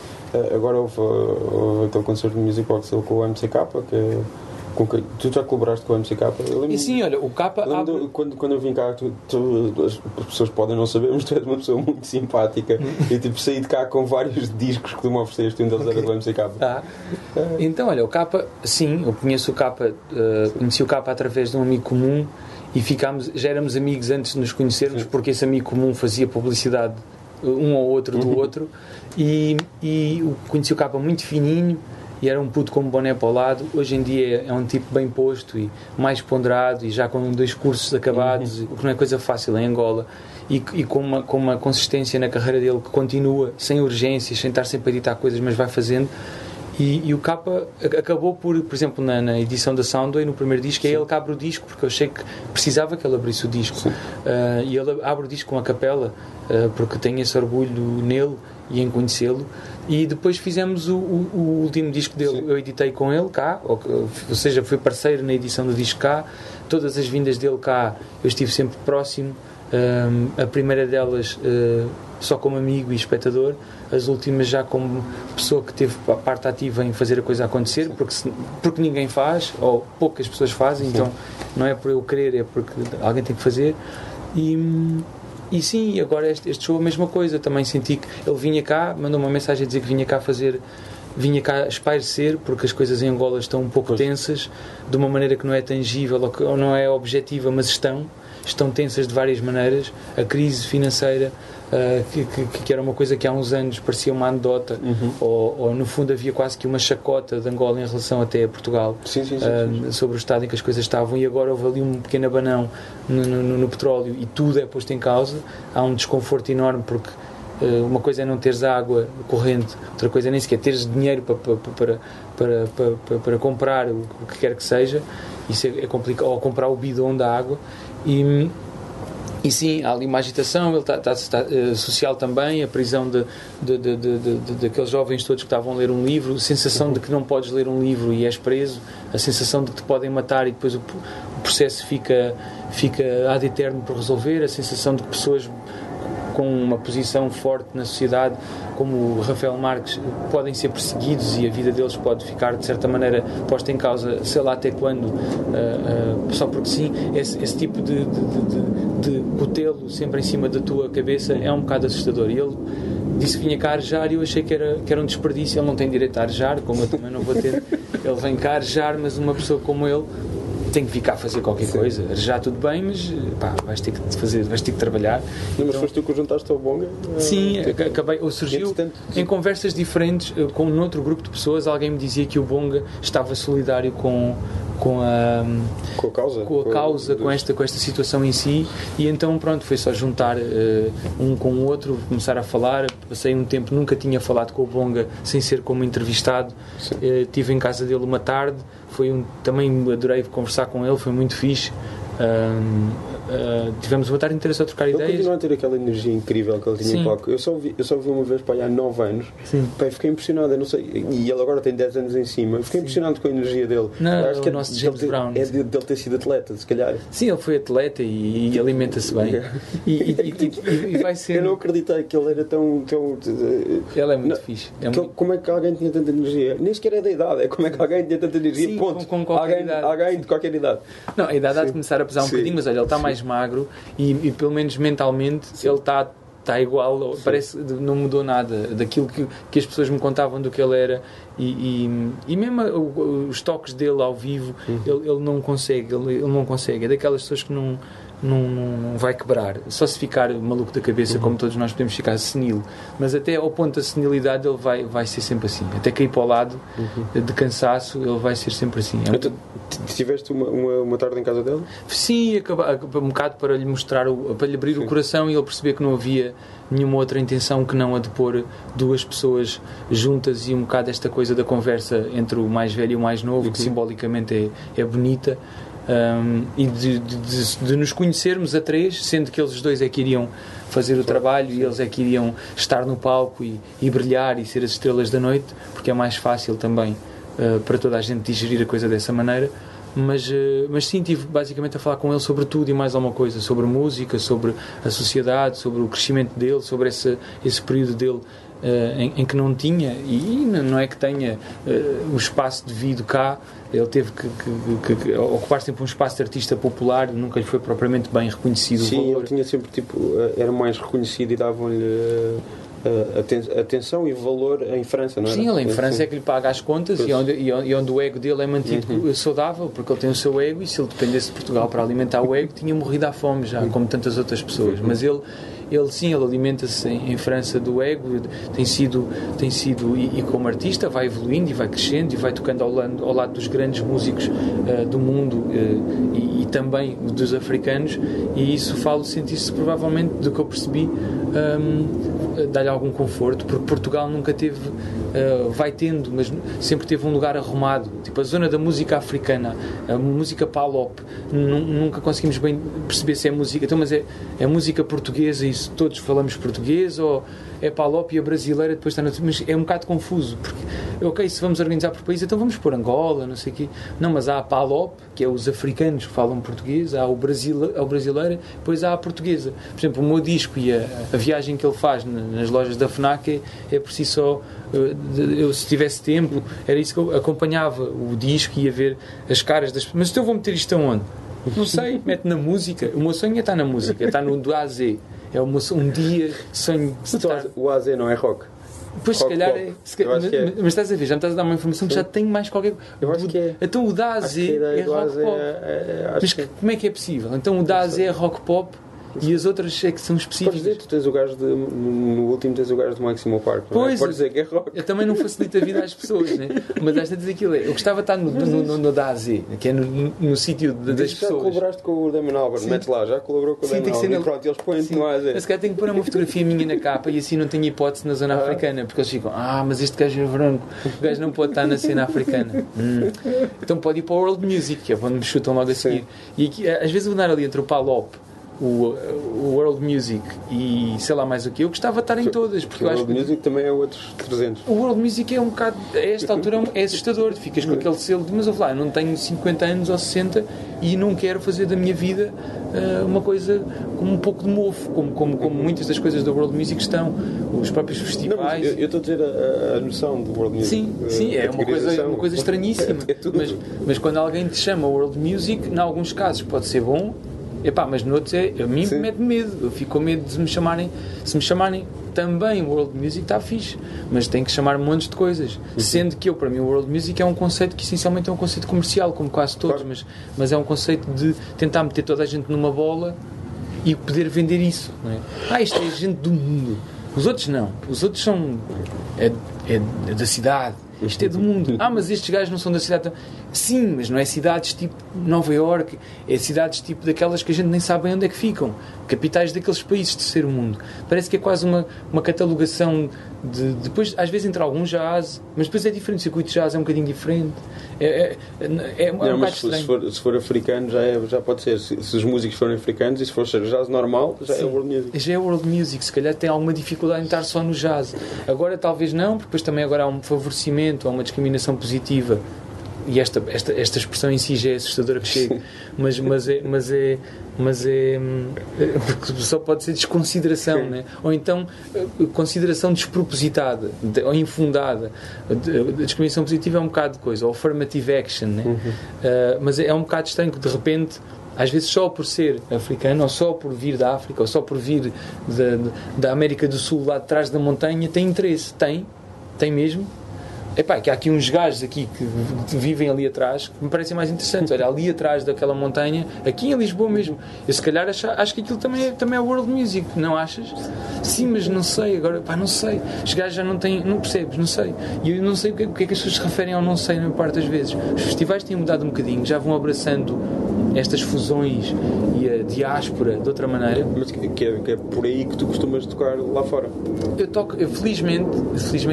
Agora houve aquele concerto de Music Box com o MCK, tu já colaboraste com o MCK?
E sim, olha, o Capa
quando eu vim cá, as pessoas podem não saber, mas tu és uma pessoa muito simpática e tipo, saí de cá com vários discos que tu me ofereceste, um deles era do MCK.
Então, olha, o Capa, sim, eu conheço o Capa, conheci o Capa através de um amigo comum e já éramos amigos antes de nos conhecermos, porque esse amigo comum fazia publicidade um ou outro do outro, e conheci o Capa muito fininho e era um puto com um boné para o lado. Hoje em dia é um tipo bem posto e mais ponderado e já com 2 cursos acabados, o que não é coisa fácil em Angola, e com uma consistência na carreira dele que continua, sem urgências, sem estar sempre a editar coisas, mas vai fazendo. E o Capa acabou por exemplo, na edição da Soundway, no primeiro disco, é ele que abre o disco, porque eu achei que precisava que ele abrisse o disco. E ele abre o disco com a capela, porque tenho esse orgulho nele e em conhecê-lo. E depois fizemos o último disco dele. Sim. Eu editei com ele cá, ou seja, fui parceiro na edição do disco cá. Todas as vindas dele cá eu estive sempre próximo. A primeira delas só como amigo e espectador, as últimas já como pessoa que teve parte ativa em fazer a coisa acontecer, porque ninguém faz, ou poucas pessoas fazem. Sim. Então não é por eu querer, é porque alguém tem que fazer. E sim, agora este show a mesma coisa. Também senti que ele vinha cá, mandou uma mensagem a dizer que vinha cá espairecer, porque as coisas em Angola estão um pouco tensas, de uma maneira que não é tangível ou não é objetiva, mas estão tensas de várias maneiras. A crise financeira, que era uma coisa que há uns anos parecia uma anedota, ou no fundo havia quase que uma chacota de Angola em relação até a Portugal, sim. Sobre o estado em que as coisas estavam, e agora houve ali um pequeno abanão no petróleo e tudo é posto em causa. Há um desconforto enorme, porque uma coisa é não teres água corrente, outra coisa é nem sequer teres dinheiro para comprar o que quer que seja. Isso é complicado, ou comprar o bidão da água. E sim, há ali uma agitação, ele está social também, a prisão daqueles jovens todos que estavam a ler um livro, a sensação de que não podes ler um livro e és preso, a sensação de que te podem matar e depois o processo fica ad eterno por resolver, a sensação de que pessoas com uma posição forte na sociedade, como o Rafael Marques, podem ser perseguidos e a vida deles pode ficar de certa maneira posta em causa, sei lá até quando, só porque sim. Esse tipo de cutelo sempre em cima da tua cabeça é um bocado assustador. E ele disse que vinha cá arejar e eu achei que era um desperdício. Ele não tem direito a arejar, como eu também não vou ter. Ele vem cá arejar, mas uma pessoa como ele tem que ficar a fazer qualquer coisa. Já tudo bem, mas pá, vais ter que trabalhar.
Não, mas foste tu que juntaste ao Bonga?
Sim, acabei, surgiu em conversas diferentes com um outro grupo de pessoas. Alguém me dizia que o Bonga estava solidário com a causa, com esta situação em si, e então pronto, foi só juntar um com o outro, começar a falar. Passei um tempo, nunca tinha falado com o Bonga sem ser como entrevistado. Estive em casa dele uma tarde, também adorei conversar com ele, foi muito fixe. Tivemos uma tarde inteira só a trocar ideias.
Ele continua a ter aquela energia incrível que ele tinha em palco. Eu só vi uma vez para aí há 9 anos. Pai, fiquei impressionado, eu não sei, e ele agora tem 10 anos em cima. Eu fiquei impressionado com a energia dele.
Acho que o nosso James Brown
é dele ter sido atleta, se calhar.
Sim, ele foi atleta e alimenta-se bem. E vai ser.
Eu não acreditei que ele era tão
ele é muito fixe.
Como é que alguém tinha tanta energia? Nem sequer é da idade, é como é que alguém tinha tanta energia.
Sim,
ponto.
Com qualquer idade.
Alguém de qualquer idade.
Não, a idade há de começar a pesar um bocadinho, mas olha, ele está mais magro e pelo menos mentalmente ele está igual. Parece que não mudou nada daquilo que as pessoas me contavam do que ele era, e mesmo os toques dele ao vivo, ele não consegue, é daquelas pessoas que não vai quebrar, só se ficar maluco da cabeça, como todos nós podemos ficar senil, mas até ao ponto da senilidade ele vai ser sempre assim, até cair para o lado de cansaço, ele vai ser sempre assim.
Tiveste uma tarde em casa dele?
Sim, um bocado para lhe mostrar, para lhe abrir o coração e ele perceber que não havia nenhuma outra intenção que não a de pôr duas pessoas juntas, e um bocado esta coisa da conversa entre o mais velho e o mais novo, que simbolicamente é bonita. E de nos conhecermos a três, sendo que eles dois é que iriam fazer o trabalho e eles é que iriam estar no palco e brilhar e ser as estrelas da noite, porque é mais fácil também para toda a gente digerir a coisa dessa maneira. Mas sim, estive basicamente a falar com ele sobre tudo e mais alguma coisa, sobre música, sobre a sociedade, sobre o crescimento dele, sobre esse período dele em que não tinha, e não é que tenha o espaço devido cá. Ele teve que ocupar sempre um espaço de artista popular, nunca lhe foi propriamente bem reconhecido.
Sim, o valor. Ele tinha sempre, era mais reconhecido e davam-lhe atenção e valor em França, não é?
Sim, ele em França é que lhe paga as contas, e onde o ego dele é mantido saudável, porque ele tem o seu ego, e se ele dependesse de Portugal para alimentar o ego, tinha morrido à fome já, como tantas outras pessoas. Mas ele ele alimenta-se em França do ego, tem sido e como artista vai evoluindo e vai crescendo e vai tocando ao lado dos grandes músicos do mundo e também dos africanos, e isso senti-se provavelmente, do que eu percebi, dar-lhe algum conforto, porque Portugal nunca teve, vai tendo, mas sempre teve um lugar arrumado, tipo a zona da música africana, a música palop, nunca conseguimos bem perceber se é música, então, mas é música portuguesa e se todos falamos português, ou é palop e a brasileira depois está na... Mas é um bocado confuso, porque ok, se vamos organizar por país, então vamos por Angola, não sei o quê, não, mas há a palop, que é os africanos que falam português, há o brasileiro, depois há a portuguesa. Por exemplo, o meu disco e a viagem que ele faz nas lojas da FNAC é por si só, eu se tivesse tempo, era isso que eu acompanhava o disco e ia ver as caras das pessoas. Mas então eu vou meter isto aonde? Não sei, mete na música. O meu sonho é estar na música, é estar no do A a Z. É um dia sonho de estar...
O AZ não é rock?
Pois,
rock,
se calhar
é.
Mas estás a ver, já me estás a dar uma informação que já tenho mais qualquer...
Eu acho que é.
Então o da a Z é rock pop. Mas como é que é possível? Então o da a Z é rock pop e as outras é que são específicas.
Podes dizer, tu tens o gajo no último tens o gajo do Maximo Park.
Pois,
podes dizer que é rock.
Eu também não facilito a vida às pessoas, né? Mas esta diz aquilo, eu gostava de estar no da a Z, que é no sítio das
já
pessoas.
Já colaboraste com o Damon Albarn, metes lá, já colaborou com o Damon Albarn e pronto, eles põem-te no AZ.
Mas se calhar tenho que pôr uma fotografia minha na capa e assim não tenho hipótese na zona africana, porque eles ficam, mas este gajo é branco, o gajo não pode estar na cena africana. Então pode ir para o World Music, que é onde me chutam logo a seguir. E aqui, às vezes vou dar ali entre o palop, o World Music e sei lá mais o que, eu gostava de estar em todas, porque
o
eu acho
World Music também é outros 300.
O World Music é um bocado, a esta altura é assustador, ficas com aquele selo de, mas eu não tenho 50 anos ou 60 e não quero fazer da minha vida uma coisa como um pouco de mofo, como muitas das coisas do World Music estão, os próprios festivais.
Não, eu estou a dizer a noção do World Music.
Sim, é uma coisa estranhíssima. Mas quando alguém te chama World Music, em alguns casos pode ser bom. Mas noutros a mim mete medo, eu fico com medo de se me chamarem também World Music, está fixe, mas tem que chamar montes de coisas, sendo que para mim o World Music é um conceito que essencialmente é um conceito comercial, como quase todos, claro. mas é um conceito de tentar meter toda a gente numa bola e poder vender isso, não é? Isto é gente do mundo, os outros não, os outros são é da cidade, isto é do mundo, mas estes gajos não são da cidade. Sim, mas não é cidades tipo Nova Iorque, é cidades tipo daquelas que a gente nem sabe onde é que ficam, capitais daqueles países de terceiro mundo. Parece que é quase uma catalogação de... Depois, às vezes entra algum jazz, mas depois é diferente, o circuito de jazz é um bocadinho diferente. Um bocado estranho.
Se for africano já pode ser, se os músicos forem africanos, e se for jazz normal, já é World Music.
Já é World Music, se calhar tem alguma dificuldade em estar só no jazz. Agora talvez não, porque depois também agora há um favorecimento, há uma discriminação positiva. E esta expressão em si já é assustadora que chega, mas é só pode ser desconsideração, né? Ou então consideração despropositada ou infundada. A discriminação positiva é um bocado de coisa, ou affirmative action, né? Mas é um bocado estranho que de repente, às vezes só por ser africano, ou só por vir da África, ou só por vir da América do Sul, lá de trás da montanha, tem interesse, tem mesmo. Que há aqui uns gajos aqui que vivem ali atrás que me parecem mais interessantes. Olha, ali atrás daquela montanha, aqui em Lisboa mesmo, eu se calhar acho que aquilo também é World Music, não achas? Sim, mas não sei, agora, não sei. Os gajos já não têm, não percebes, não sei. E eu não sei o que é que as pessoas se referem ao não sei, na maior parte das vezes. Os festivais têm mudado um bocadinho, já vão abraçando estas fusões e a diáspora de outra maneira.
Mas que é por aí que tu costumas tocar lá fora?
Eu felizmente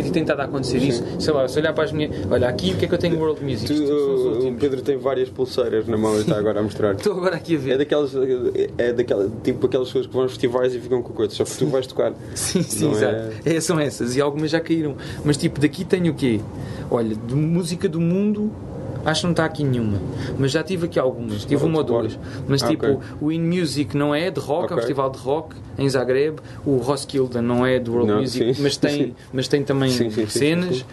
e tem estado a acontecer isso. Sei lá, se olhar para as minhas... Olha, aqui o que é que eu tenho World Music?
O Pedro tem várias pulseiras na mão e está agora a mostrar.
Estou agora aqui a ver.
É daquelas tipo aquelas pessoas que vão aos festivais e ficam com coisas, só que tu vais tocar.
Sim, exato. São essas, e algumas já caíram. Mas daqui tenho o quê? Olha, de música do mundo... Acho que não está aqui nenhuma, mas já tive aqui algumas, tive uma ou duas, mas o In Music não é de rock, é um festival de rock em Zagreb, o Roskilde não é do World Music, mas tem também cenas.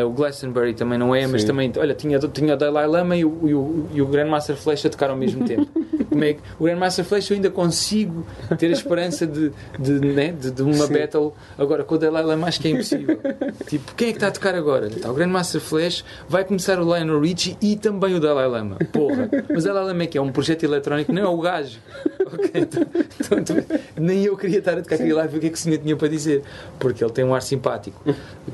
O Glastonbury também não é, mas também, olha, tinha o Dalai Lama e o Grandmaster Flash a tocar ao mesmo tempo. O Grandmaster Flash eu ainda consigo ter a esperança de uma battle. Agora com o Dalai Lama acho que é impossível. Tipo, quem é que está a tocar agora? Está o Grandmaster Flash, vai começar o Lionel Richie e também o Dalai Lama. Porra, mas o Dalai Lama é que é um projeto eletrónico, não é o gajo. Ok, então, nem eu queria estar a tocar, queria lá ver o que é que o senhor tinha para dizer, porque ele tem um ar simpático,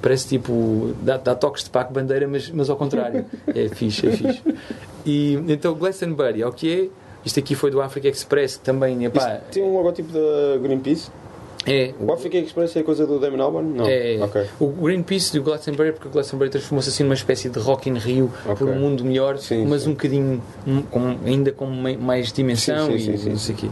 parece tipo, dá toques de Paco Bandeira, mas ao contrário, é fixe. E então Glastonbury, ok, isto aqui foi do Africa Express, que também, epá,
tem um logotipo da Greenpeace?
É.
O Africa Express é coisa do Damon Albarn? Não.
É.
Okay.
O Greenpeace do Glastonbury, porque o Glastonbury transformou-se assim numa espécie de Rock in Rio, por um mundo melhor, mas um bocadinho ainda com mais dimensão e não sei o quê.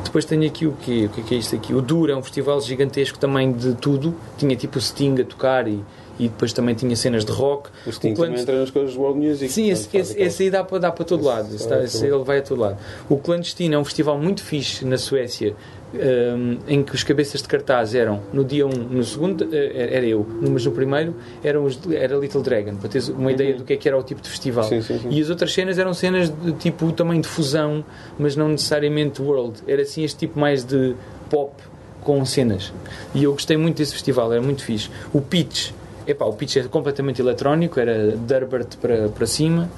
Depois tenho aqui o quê? O que é isto aqui? O Dura é um festival gigantesco também de tudo. Tinha tipo o Sting a tocar e depois também tinha cenas de rock.
O Sting também entra nas coisas de World Music.
Sim, esse aí dá para todo lado. Esse ele vai a todo lado. O Clandestino é um festival muito fixe na Suécia, em que os cabeças de cartaz eram no dia 1, no segundo era eu, mas no primeiro era Little Dragon, para teres uma ideia do que era o tipo de festival.
Sim.
E as outras cenas eram cenas de tipo também de fusão, mas não necessariamente world, era assim este tipo mais de pop com cenas. E eu gostei muito desse festival, era muito fixe. O Pitch é completamente eletrónico, era Durbert para cima.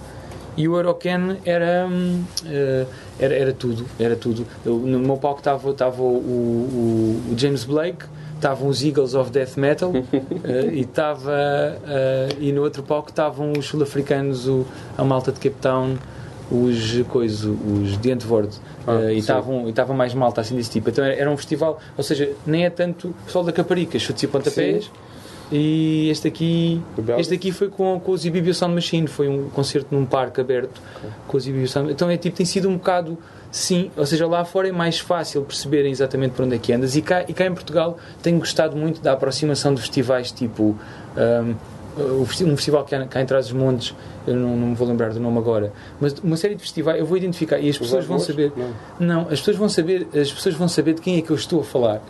E o Eurocan era tudo. No meu palco estava o James Blake, estavam os Eagles of Death Metal e no outro palco estavam os sul-africanos, a malta de Cape Town, os de Antwoord, e estava mais malta assim desse tipo. Então era um festival, ou seja, nem é tanto o pessoal da Caparica, chutes e pontapés. Sim. E este aqui foi com os Zibibio Sound Machine, foi um concerto num parque aberto com os Zibibio Sound. Então tem sido um bocado, sim, ou seja, lá fora é mais fácil perceberem exatamente por onde é que andas, e cá em Portugal tenho gostado muito da aproximação de festivais tipo um festival que há em Trás-os-Montes, eu não me vou lembrar do nome agora, mas uma série de festivais eu vou identificar e as pessoas vão saber. Não, as pessoas vão saber de quem é que eu estou a falar.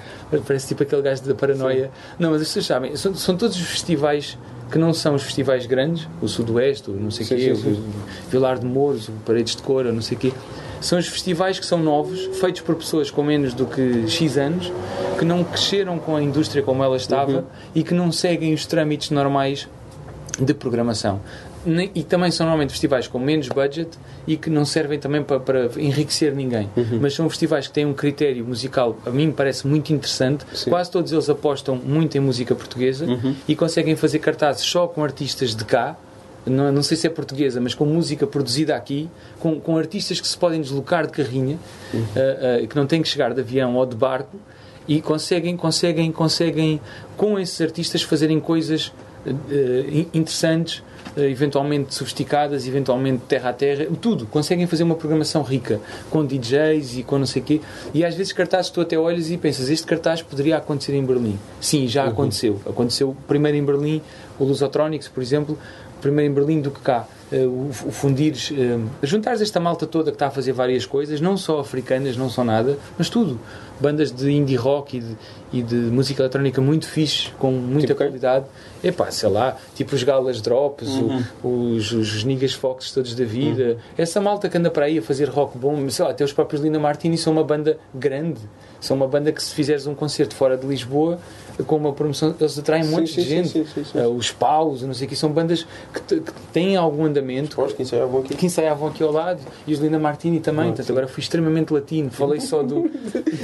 Parece tipo aquele gajo da paranoia. Sim. Não, mas as pessoas sabem, são todos os festivais que não são os festivais grandes, o Sudoeste, o não sei o quê, o Vilar de Mouros, o Paredes de Cor, não sei o quê. São os festivais que são novos, feitos por pessoas com menos do que X anos, que não cresceram com a indústria como ela estava e que não seguem os trâmites normais de programação. E também são normalmente festivais com menos budget e que não servem também para enriquecer ninguém. Mas são festivais que têm um critério musical, a mim me parece muito interessante. Sim. Quase todos eles apostam muito em música portuguesa e conseguem fazer cartazes só com artistas de cá. Não sei se é portuguesa, mas com música produzida aqui, com artistas que se podem deslocar de carrinha, que não têm que chegar de avião ou de barco, e conseguem com esses artistas fazerem coisas interessantes, eventualmente sofisticadas, eventualmente terra a terra, tudo. Conseguem fazer uma programação rica, com DJs e com não sei o quê. E às vezes cartazes tu até olhas e pensas, este cartaz poderia acontecer em Berlim. Sim, já aconteceu. Aconteceu primeiro em Berlim, o Lusotronics, por exemplo, primeiro em Berlim do que cá. O Fundires, juntares esta malta toda que está a fazer várias coisas, não só africanas, não só nada, mas tudo. Bandas de indie rock e de música eletrónica muito fixe, com muita qualidade. Epá, sei lá, tipo os Galas Drops, os Niggas Fox todos da vida. Essa malta que anda para aí a fazer rock bom, sei lá, até os próprios Linda Martini são uma banda grande. São uma banda que, se fizeres um concerto fora de Lisboa, com uma promoção, eles atraem um monte de gente. Sim. Os Paus, não sei o que, são bandas que têm algum andamento.
Os que
ensaiavam aqui ao lado. E os Linda Martini também. Portanto, agora fui extremamente latino. Falei só do...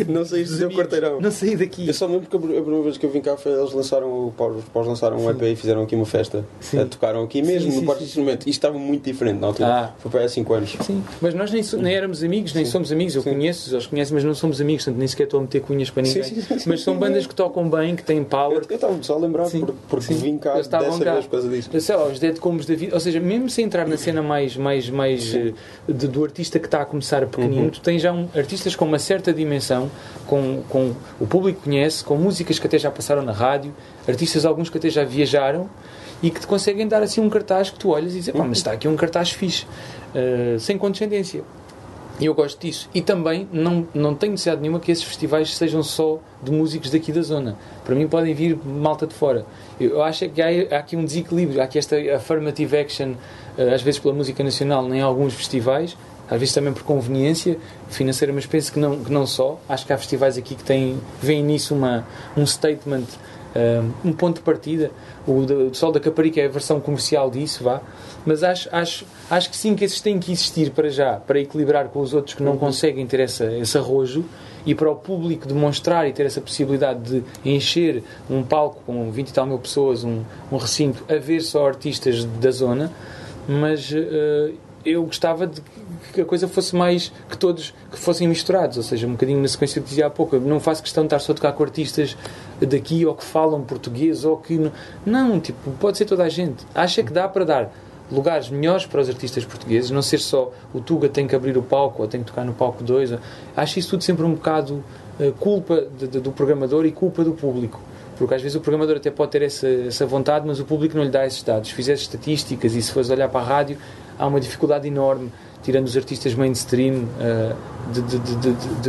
Não saí do seu quarteirão.
Não saí daqui.
Eu só lembro que a primeira vez que eu vim cá foi, eles lançaram os Paus lançaram um EP e fizeram aqui uma festa. Tocaram aqui mesmo no Parque de Instrumento. E estava muito diferente na altura. Foi para aí há 5 anos.
Sim. Mas nós nem éramos amigos, nem somos amigos. Eu conheço, eles conhecem, mas não somos amigos. Portanto, nem sequer estou a meter cunhas para ninguém. Mas são bandas que tocam bem, que têm power.
Eu estava só a lembrar porque vim cá dessa vez por causa disso.
Sei lá, os Dead Combs da vida. Ou seja, mesmo sem entrar na cena mais do artista que está a começar pequenino, tu tens já artistas com uma certa dimensão, com o público conhece, com músicas que até já passaram na rádio, artistas alguns que até já viajaram e que te conseguem dar assim um cartaz que tu olhas e dizes, mas está aqui um cartaz fixe, sem condescendência. E eu gosto disso. E também não tenho necessidade nenhuma que esses festivais sejam só de músicos daqui da zona. Para mim podem vir malta de fora. Eu acho que há aqui um desequilíbrio. Há aqui esta affirmative action, às vezes pela música nacional, em alguns festivais, às vezes também por conveniência financeira, mas penso que não só. Acho que há festivais aqui que veem nisso um statement um ponto de partida. O Sol da Caparica é a versão comercial disso, vá. Mas acho que sim, que esses têm que existir para já, para equilibrar com os outros que não conseguem ter esse arrojo, e para o público demonstrar e ter essa possibilidade de encher um palco com 20 e tal mil pessoas, um recinto, a ver só artistas da zona. Mas eu gostava de que a coisa fosse mais, que todos que fossem misturados, ou seja, um bocadinho na sequência que dizia há pouco. Eu não faço questão de estar só a tocar com artistas daqui, ou que falam português, ou que não, tipo, pode ser toda a gente. Acho que dá para dar lugares melhores para os artistas portugueses, não ser só o Tuga tem que abrir o palco ou tem que tocar no palco 2. Acho isso tudo sempre um bocado culpa do programador e culpa do público, porque às vezes o programador até pode ter essa vontade, mas o público não lhe dá esses dados. Se fizeres estatísticas e se fores olhar para a rádio, há uma dificuldade enorme, tirando os artistas mainstream,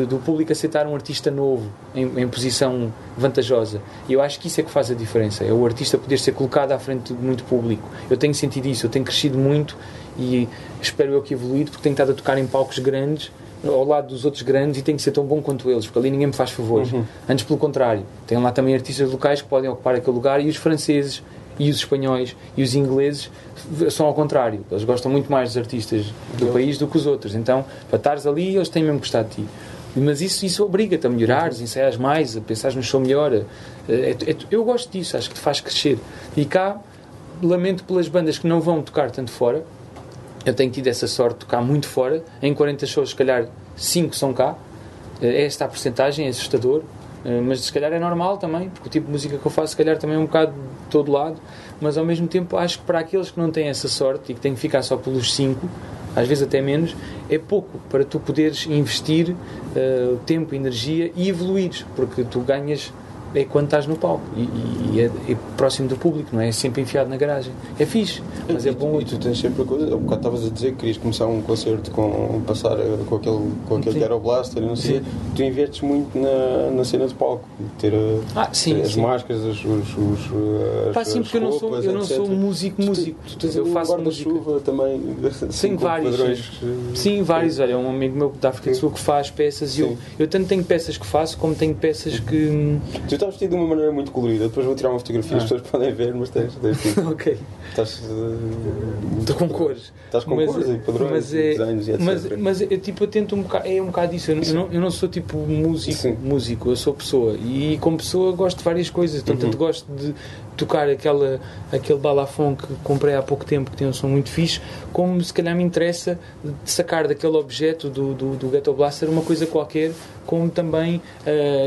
do público aceitar um artista novo em posição vantajosa. E eu acho que isso é que faz a diferença, é o artista poder ser colocado à frente de muito público. Eu tenho sentido isso, eu tenho crescido muito e espero eu que evoluído, porque tenho estado a tocar em palcos grandes ao lado dos outros grandes e tenho que ser tão bom quanto eles, porque ali ninguém me faz favores. Antes, pelo contrário, tem lá também artistas locais que podem ocupar aquele lugar, e os franceses e os espanhóis e os ingleses são ao contrário, eles gostam muito mais dos artistas do país do que os outros. Então, para estares ali, eles têm mesmo gostado de ti. Mas isso obriga-te a melhorares, ensaias mais, a pensares no show melhor. Eu gosto disso, acho que te faz crescer. E cá, lamento pelas bandas que não vão tocar tanto fora. Eu tenho tido essa sorte de tocar muito fora. Em 40 shows, se calhar 5 são cá. Esta a percentagem é assustador. Mas se calhar é normal também, porque o tipo de música que eu faço se calhar também é um bocado de todo lado. Mas ao mesmo tempo acho que para aqueles que não têm essa sorte e que têm que ficar só pelos 5, às vezes até menos, é pouco para tu poderes investir tempo, energia e evoluires, porque tu ganhas é quando estás no palco e é próximo do público, não é sempre enfiado na garagem. É fixe, mas é bom.
E tu tens sempre a coisa, há um bocado estavas a dizer que querias começar um concerto passar com aquele Ghetto Blaster e não sei, tu investes muito na cena de palco, ter as máscaras, as
sim, porque
roupas,
eu não sou músico.
Tu tens
eu faço
guarda-chuva também.
Sim, vários. Sim, vários. Olha, um amigo meu da África do Sul que faz peças, e eu tanto tenho peças que faço como tenho peças que...
Tu estás vestido de uma maneira muito colorida. Depois vou tirar uma fotografia, as pessoas podem ver, mas tens tipo,
ok.
Estou
com cores.
Estás com cores e padrões, desenhos e etc.
Mas eu tento um bocado disso. Eu não sou tipo músico, eu sou pessoa. E como pessoa gosto de várias coisas. Então, tanto gosto de tocar aquele balafon que comprei há pouco tempo, que tem um som muito fixe, como se calhar me interessa de sacar daquele objeto do Ghetto Blaster uma coisa qualquer, como também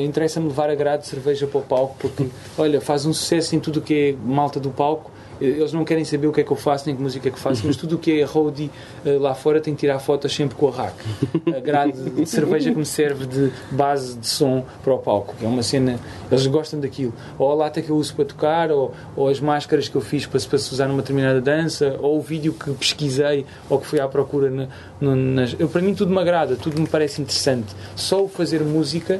interessa-me levar a grade de cerveja para o palco, porque, olha, faz um sucesso em tudo o que é malta do palco. Eles não querem saber o que é que eu faço, nem que música é que faço, mas tudo o que é roadie lá fora tem que tirar fotos sempre com a rack. A grade de cerveja que me serve de base de som para o palco, que é uma cena, eles gostam daquilo. Ou a lata que eu uso para tocar, ou as máscaras que eu fiz para se usar numa determinada dança, ou o vídeo que pesquisei, ou que fui à procura para mim tudo me agrada, tudo me parece interessante. Só o fazer música,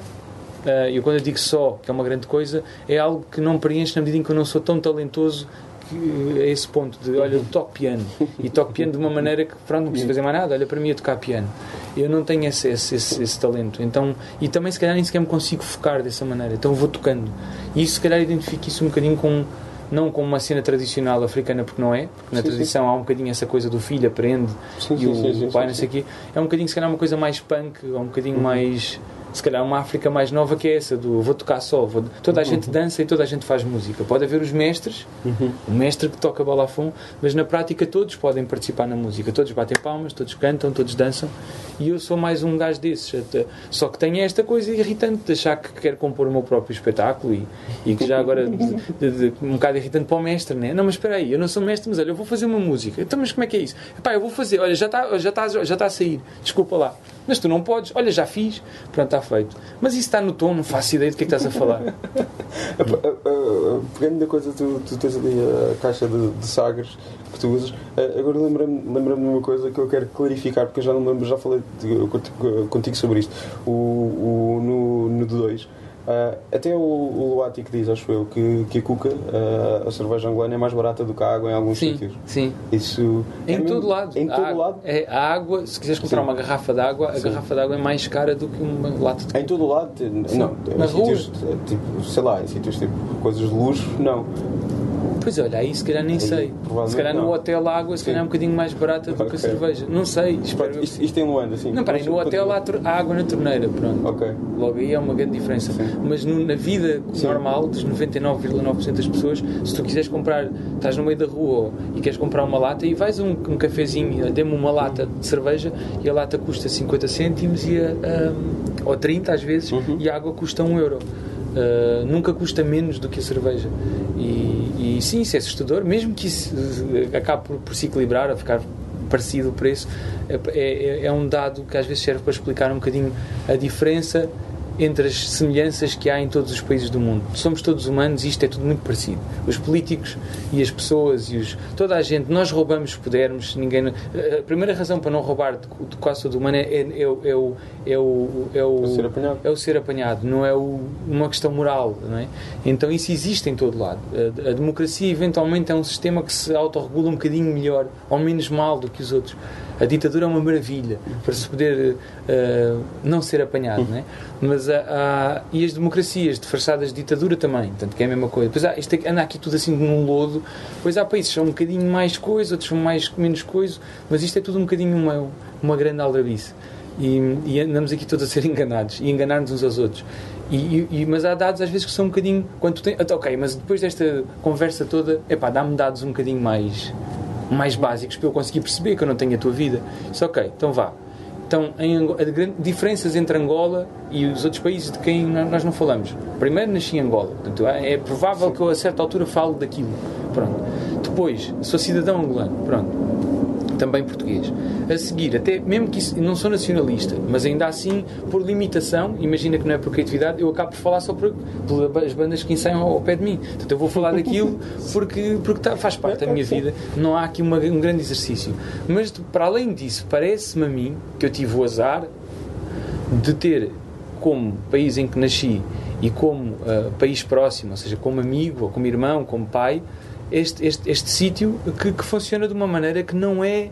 e quando eu digo só, que é uma grande coisa, é algo que não me preenche na medida em que eu não sou tão talentoso a esse ponto de, olha, eu toco piano e toco piano de uma maneira que, pronto, não preciso fazer mais nada, olha, para mim é tocar piano. Eu não tenho esse talento, então, e também se calhar nem sequer me consigo focar dessa maneira, então vou tocando, e isso se calhar identifico isso um bocadinho não como uma cena tradicional africana, porque não é, porque na tradição há um bocadinho essa coisa do filho aprende e o pai não sei o quê, é um bocadinho se calhar uma coisa mais punk, ou um bocadinho mais, se calhar uma África mais nova, que é essa do vou tocar só, toda a gente dança e toda a gente faz música. Pode haver os mestres, o mestre que toca balafon, mas na prática todos podem participar na música, todos batem palmas, todos cantam, todos dançam, e eu sou mais um gajo desses, só que tenho esta coisa irritante de achar que quero compor o meu próprio espetáculo e que já agora um bocado irritante para o mestre, né? Não, mas espera aí, eu não sou mestre, mas olha, eu vou fazer uma música. Então, mas como é que é isso? Epá, eu vou fazer, olha, já está a sair, desculpa lá, mas tu não podes, olha, já fiz, pronto, está feito. Mas isso está no tom, não faço ideia do que é que estás a falar.
Pegando da coisa, tu tens ali a caixa de sagres que tu usas. Agora lembrei-me de uma coisa que eu quero clarificar, porque eu já não me lembro, já falei contigo sobre isto. No 2, Até o Luati que diz, acho eu, que a Cuca, a cerveja angolana é mais barata do que a água em alguns sítios.
Sim.
Isso
em todo lado.
Em todo lado.
A água, se quiseres comprar uma garrafa de água, a garrafa de água é mais cara do que uma lata de...
Em todo lado? Não.
Na
em
rua?
sítios, tipo, sei lá, em sítios tipo coisas de luxo, não.
Pois olha, aí se calhar nem sei. Se calhar no hotel a água se calhar é um bocadinho mais barata do que a cerveja. Não sei.
Pronto, isto em Luanda, sim.
Não, peraí, no hotel há água na torneira, pronto.
Ok.
Logo aí é uma grande diferença.
Sim.
Mas na vida normal, dos 99,9% das pessoas, se tu quiseres comprar, estás no meio da rua e queres comprar uma lata e vais a um cafezinho, dê-me uma lata de cerveja e a lata custa 50 cêntimos ou 30 às vezes, e a água custa 1 euro. Nunca custa menos do que a cerveja. E sim, isso é assustador, mesmo que isso acabe por se equilibrar, a ficar parecido o preço, é um dado que às vezes serve para explicar um bocadinho a diferença entre as semelhanças que há em todos os países do mundo. Somos todos humanos e isto é tudo muito parecido. Os políticos e as pessoas e toda a gente, nós roubamos se pudermos. A primeira razão para não roubar de quase todo humano é o ser apanhado, não é uma questão moral, não é? Então isso existe em todo lado. A democracia eventualmente é um sistema que se autorregula um bocadinho melhor ou menos mal do que os outros. A ditadura é uma maravilha para se poder não ser apanhado, não é? Mas e as democracias disfarçadas de ditadura também, tanto que é a mesma coisa. Pois isto anda aqui tudo assim num lodo. Pois há países que são um bocadinho mais coisa, outros são menos coisa, mas isto é tudo um bocadinho uma grande aldrabice. E andamos aqui todos a ser enganados e enganar-nos uns aos outros. Mas há dados às vezes que são um bocadinho. Quando tu tens, ok, mas depois desta conversa toda, dá-me dados um bocadinho mais básicos para eu conseguir perceber que eu não tenho a tua vida. Isso, ok, então vá. Então, diferenças entre Angola e os outros países de quem nós não falamos. Primeiro, nasci em Angola. Portanto, é provável que eu a certa altura falo daquilo. Pronto. Depois, sou cidadão angolano. Pronto. Também português. A seguir, até mesmo que isso, não sou nacionalista, mas ainda assim, por limitação, imagina que não é por criatividade, eu acabo por falar só pelas bandas que ensaiam ao pé de mim. Portanto, eu vou falar daquilo porque faz parte da minha vida. Não há aqui um grande exercício. Mas, para além disso, parece-me a mim que eu tive o azar de ter, como país em que nasci e como país próximo, ou seja, como amigo, ou como irmão, como pai, este sítio que funciona de uma maneira que não é,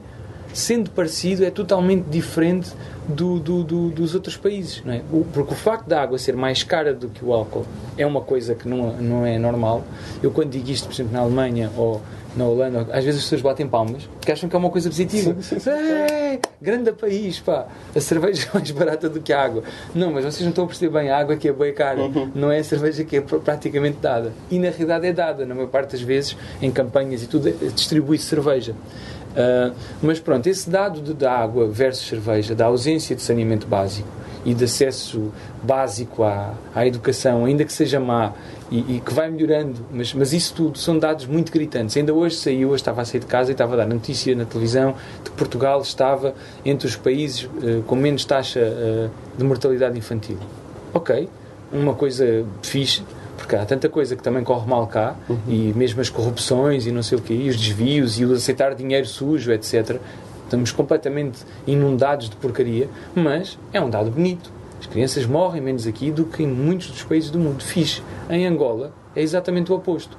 sendo parecido, é totalmente diferente dos outros países, não é? Porque o facto da água ser mais cara do que o álcool é uma coisa que não é normal. Eu quando digo isto, por exemplo, na Alemanha ou na Holanda, às vezes as pessoas batem palmas porque acham que é uma coisa positiva. Sim. Grande país, pá, a cerveja é mais barata do que a água. Não, mas vocês não estão a perceber bem, a água que é bem cara, não é a cerveja que é praticamente dada. E na realidade é dada, na maior parte das vezes, em campanhas e tudo, distribui-se cerveja. Mas pronto, esse dado da água versus cerveja, da ausência de saneamento básico e de acesso básico à educação, ainda que seja má e que vai melhorando, mas isso tudo são dados muito gritantes. Ainda hoje estava a sair de casa e estava a dar notícia na televisão de que Portugal estava entre os países com menos taxa de mortalidade infantil. Ok, uma coisa fixe, porque há tanta coisa que também corre mal cá, e mesmo as corrupções e não sei o quê, e os desvios e o aceitar dinheiro sujo, etc. Estamos completamente inundados de porcaria, mas é um dado bonito. As crianças morrem menos aqui do que em muitos dos países do mundo. Fixe. Em Angola é exatamente o oposto.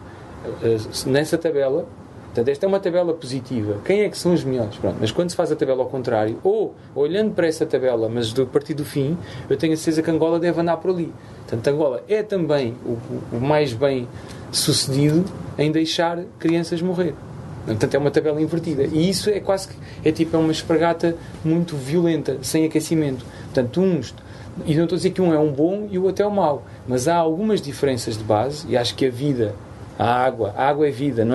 Nessa tabela, portanto, esta é uma tabela positiva. Quem é que são os melhores? Pronto, mas quando se faz a tabela ao contrário, ou olhando para essa tabela, mas a partir do fim, eu tenho a certeza que Angola deve andar por ali. Portanto, Angola é também o mais bem sucedido em deixar crianças morrer. Portanto, é uma tabela invertida. E isso é quase que é uma espargata muito violenta, sem aquecimento. Portanto, e não estou a dizer que um é um bom e o outro é um mau, mas há algumas diferenças de base, e acho que a água é vida.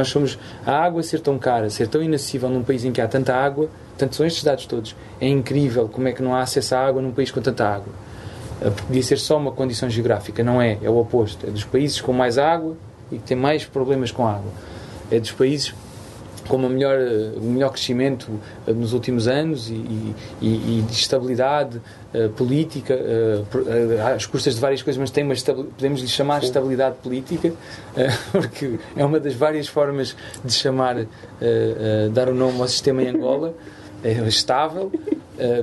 A água ser tão cara, ser tão inacessível num país em que há tanta água, tanto são estes dados todos. É incrível como é que não há acesso à água num país com tanta água. Podia ser só uma condição geográfica, não é? É o oposto. É dos países com mais água e que têm mais problemas com a água. É dos países com o melhor crescimento nos últimos anos e de estabilidade política, às custas de várias coisas, mas podemos lhe chamar estabilidade política, porque é uma das várias formas de chamar, dar o nome ao sistema em Angola. É estável,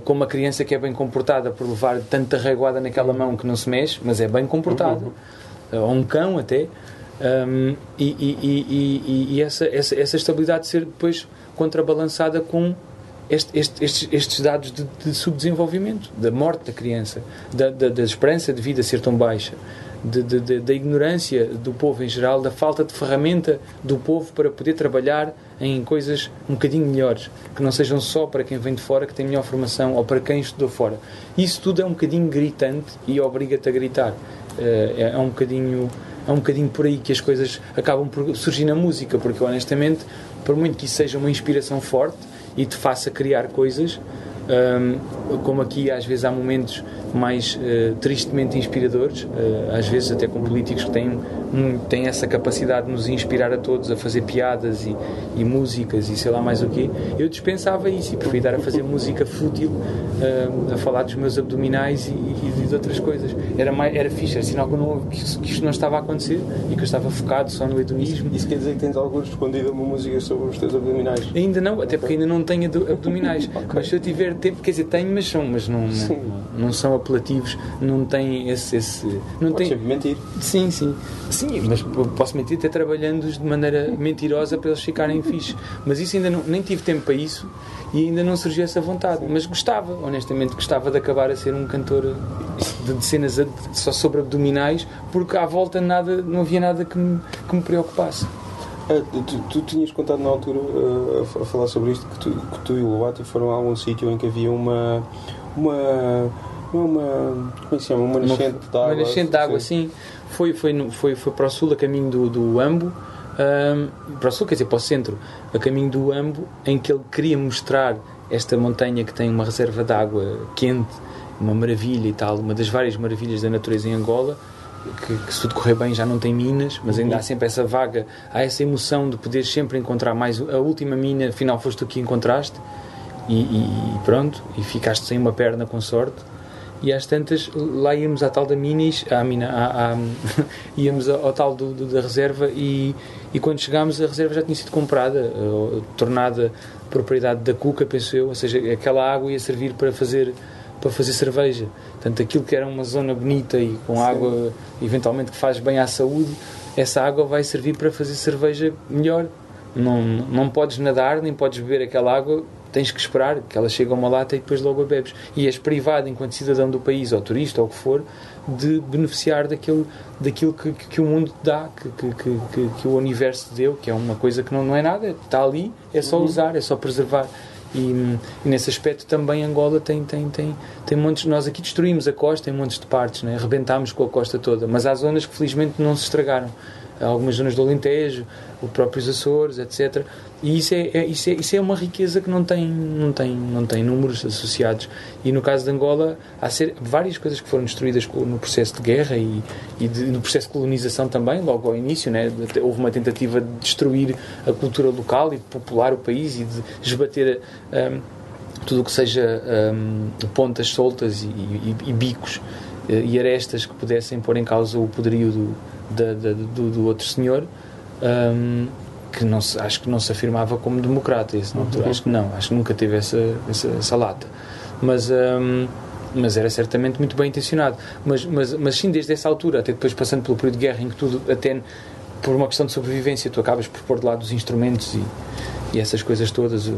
como a criança que é bem comportada por levar tanta reguada naquela mão que não se mexe, mas é bem comportada, ou um cão até, e essa estabilidade ser depois contrabalançada com estes dados de subdesenvolvimento, da morte da criança, da esperança de vida ser tão baixa, da ignorância do povo em geral, da falta de ferramenta do povo para poder trabalhar em coisas um bocadinho melhores, que não sejam só para quem vem de fora, que tem melhor formação, ou para quem estudou fora. Isso tudo é um bocadinho gritante e obriga-te a gritar. É um bocadinho por aí que as coisas acabam por surgir na música, porque honestamente, por muito que isso seja uma inspiração forte e te faça criar coisas, como aqui às vezes há momentos mais tristemente inspiradores, às vezes até com políticos que têm essa capacidade de nos inspirar a todos a fazer piadas e músicas e sei lá mais o quê. Eu dispensava isso e preferia dar a fazer música fútil, a falar dos meus abdominais e de outras coisas. Era fixe, era sinal que isto não estava a acontecer e que eu estava focado só no hedonismo.
Isso quer dizer que tens alguns escondido uma música sobre os teus abdominais?
Ainda não, até porque ainda não tenho abdominais. Okay. Mas se eu tiver tempo, quer dizer, tenho, mas não são apelativos, não têm esse não
pode
tem
sempre mentir.
Sim, mas posso mentir até trabalhando-os de maneira mentirosa para eles ficarem fixes, mas isso ainda nem tive tempo para isso e ainda não surgiu essa vontade. Sim. Mas honestamente gostava de acabar a ser um cantor de cenas só sobre abdominais, porque à volta não havia nada que me preocupasse.
Tu tinhas contado na altura a falar sobre isto, que tu e o Lobato foram a algum sítio em que havia uma como é que se chama? Uma nascente de água.
Uma nascente de água, sim. Foi para o sul, a caminho do Ambo, para o sul, quer dizer, para o centro, a caminho do Ambo, em que ele queria mostrar esta montanha que tem uma reserva de água quente, uma maravilha e tal, uma das várias maravilhas da natureza em Angola, que se tudo correr bem já não tem minas, mas ainda há sempre essa vaga, há essa emoção de poder sempre encontrar mais a última mina, afinal foste tu que encontraste e pronto, e ficaste sem uma perna com sorte. E às tantas lá íamos à tal da minis, íamos ao tal da reserva e quando chegámos a reserva já tinha sido comprada, tornada propriedade da Cuca, penso eu, ou seja, aquela água ia servir para fazer cerveja. Portanto, aquilo que era uma zona bonita e com água eventualmente que faz bem à saúde, essa água vai servir para fazer cerveja melhor. Não podes nadar, nem podes beber aquela água, tens que esperar que ela chegue a uma lata e depois logo a bebes. E és privado, enquanto cidadão do país, ou turista, ou o que for, de beneficiar daquilo que o mundo te dá, que o universo te deu, que é uma coisa que não é nada, está ali, é só usar, é só preservar. E nesse aspecto também Angola tem montes. Nós aqui destruímos a costa em montes de partes, né? Arrebentámos com a costa toda, mas há zonas que felizmente não se estragaram. Há algumas zonas do Alentejo, os próprios Açores, etc. E isso é uma riqueza que não tem números associados. E no caso de Angola há várias coisas que foram destruídas no processo de guerra e no processo de colonização também, logo ao início, né? Houve uma tentativa de destruir a cultura local e de popular o país e de esbater tudo o que seja pontas soltas e bicos e arestas que pudessem pôr em causa o poderio do outro senhor, que acho que não se afirmava como democrata. Acho que nunca teve essa lata, mas era certamente muito bem intencionado, mas sim, desde essa altura até depois passando pelo período de guerra em que tudo, até por uma questão de sobrevivência, tu acabas por pôr de lado os instrumentos e essas coisas todas,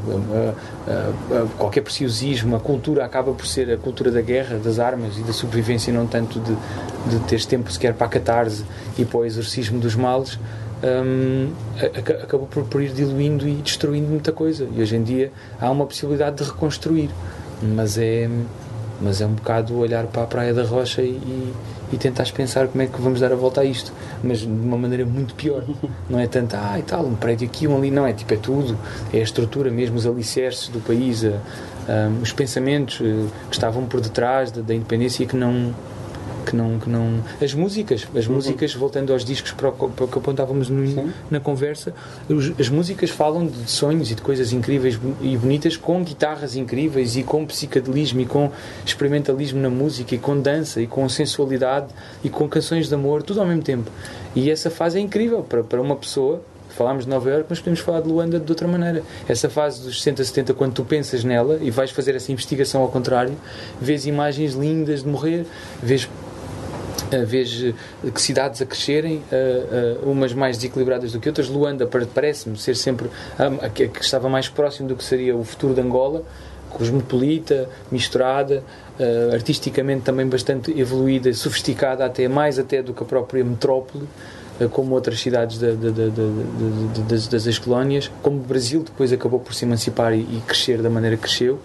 qualquer preciosismo, a cultura acaba por ser a cultura da guerra, das armas e da sobrevivência, não tanto de teres tempo sequer para a catarse e para o exorcismo dos males. Acabou por ir diluindo e destruindo muita coisa, e hoje em dia há uma possibilidade de reconstruir, mas é um bocado olhar para a Praia da Rocha e tentar pensar como é que vamos dar a volta a isto, mas de uma maneira muito pior. Não é tanto, e tal, um prédio aqui, um ali, não, é tudo, é a estrutura mesmo, os alicerces do país, os pensamentos que estavam por detrás da independência e que não as músicas, voltando aos discos para o que apontávamos na conversa, as músicas falam de sonhos e de coisas incríveis e bonitas, com guitarras incríveis e com psicadelismo e com experimentalismo na música e com dança e com sensualidade e com canções de amor, tudo ao mesmo tempo. E essa fase é incrível para uma pessoa falámos de Nova Iorque, mas podemos falar de Luanda de outra maneira. Essa fase dos 60, 70, quando tu pensas nela e vais fazer essa investigação ao contrário, vês imagens lindas de morrer, vês que cidades a crescerem, umas mais desequilibradas do que outras. Luanda parece-me ser sempre a que estava mais próximo do que seria o futuro de Angola, cosmopolita, misturada, artisticamente também bastante evoluída, sofisticada, mais até do que a própria metrópole, como outras cidades das ex-colónias, como o Brasil depois acabou por se emancipar e crescer da maneira que cresceu.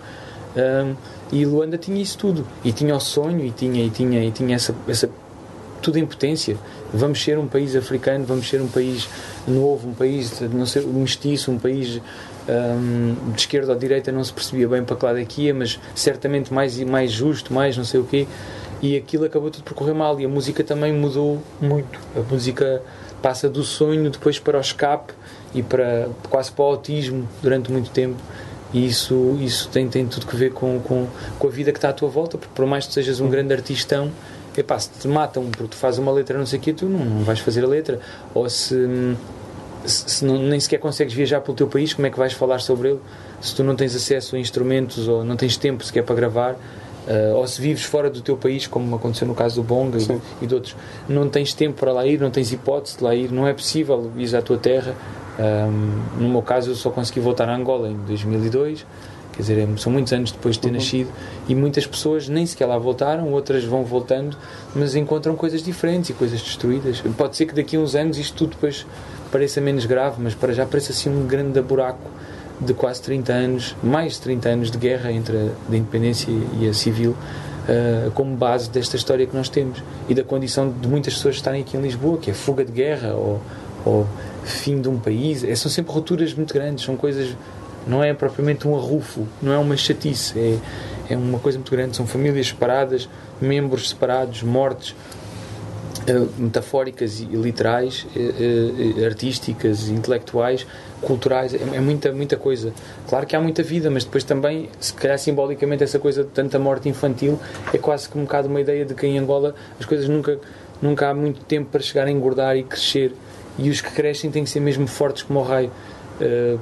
E Luanda tinha isso tudo, e tinha o sonho, e tinha essa tudo em potência. Vamos ser um país africano, vamos ser um país novo, um país não ser um mestiço, um país de esquerda ou de direita, não se percebia bem para que lado é que ia, mas certamente mais justo, mais não sei o quê, e aquilo acabou tudo por correr mal. E a música também mudou muito. A música passa do sonho depois para o escape e quase para o autismo durante muito tempo. E isso tem tudo que ver com a vida que está à tua volta, porque por mais que tu sejas um grande artistão, se te matam porque tu fazes uma letra não sei o quê, tu não vais fazer a letra. Ou se nem sequer consegues viajar pelo teu país, como é que vais falar sobre ele se tu não tens acesso a instrumentos ou não tens tempo sequer para gravar? Ou se vives fora do teu país, como aconteceu no caso do Bonga e de outros, não tens tempo para lá ir, não tens hipótese de lá ir, não é possível ir à tua terra. No meu caso eu só consegui voltar a Angola em 2002, quer dizer, são muitos anos depois de ter nascido, e muitas pessoas nem sequer lá voltaram, outras vão voltando, mas encontram coisas diferentes e coisas destruídas. Pode ser que daqui a uns anos isto tudo depois pareça menos grave, mas para já parece assim um grande buraco de quase 30 anos, mais de 30 anos de guerra entre a independência e a civil, como base desta história que nós temos, e da condição de muitas pessoas estarem aqui em Lisboa, que é fuga de guerra ou fim de um país. São sempre rupturas muito grandes, são coisas, não é propriamente um arrufo, não é uma chatice, é uma coisa muito grande. São famílias separadas, membros separados, mortes metafóricas e literais, artísticas, intelectuais, culturais. É muita coisa. Claro que há muita vida, mas depois também, se calhar simbolicamente, essa coisa de tanta morte infantil é quase que um bocado uma ideia de que em Angola as coisas nunca há muito tempo para chegar a engordar e crescer, e os que crescem têm que ser mesmo fortes como o raio,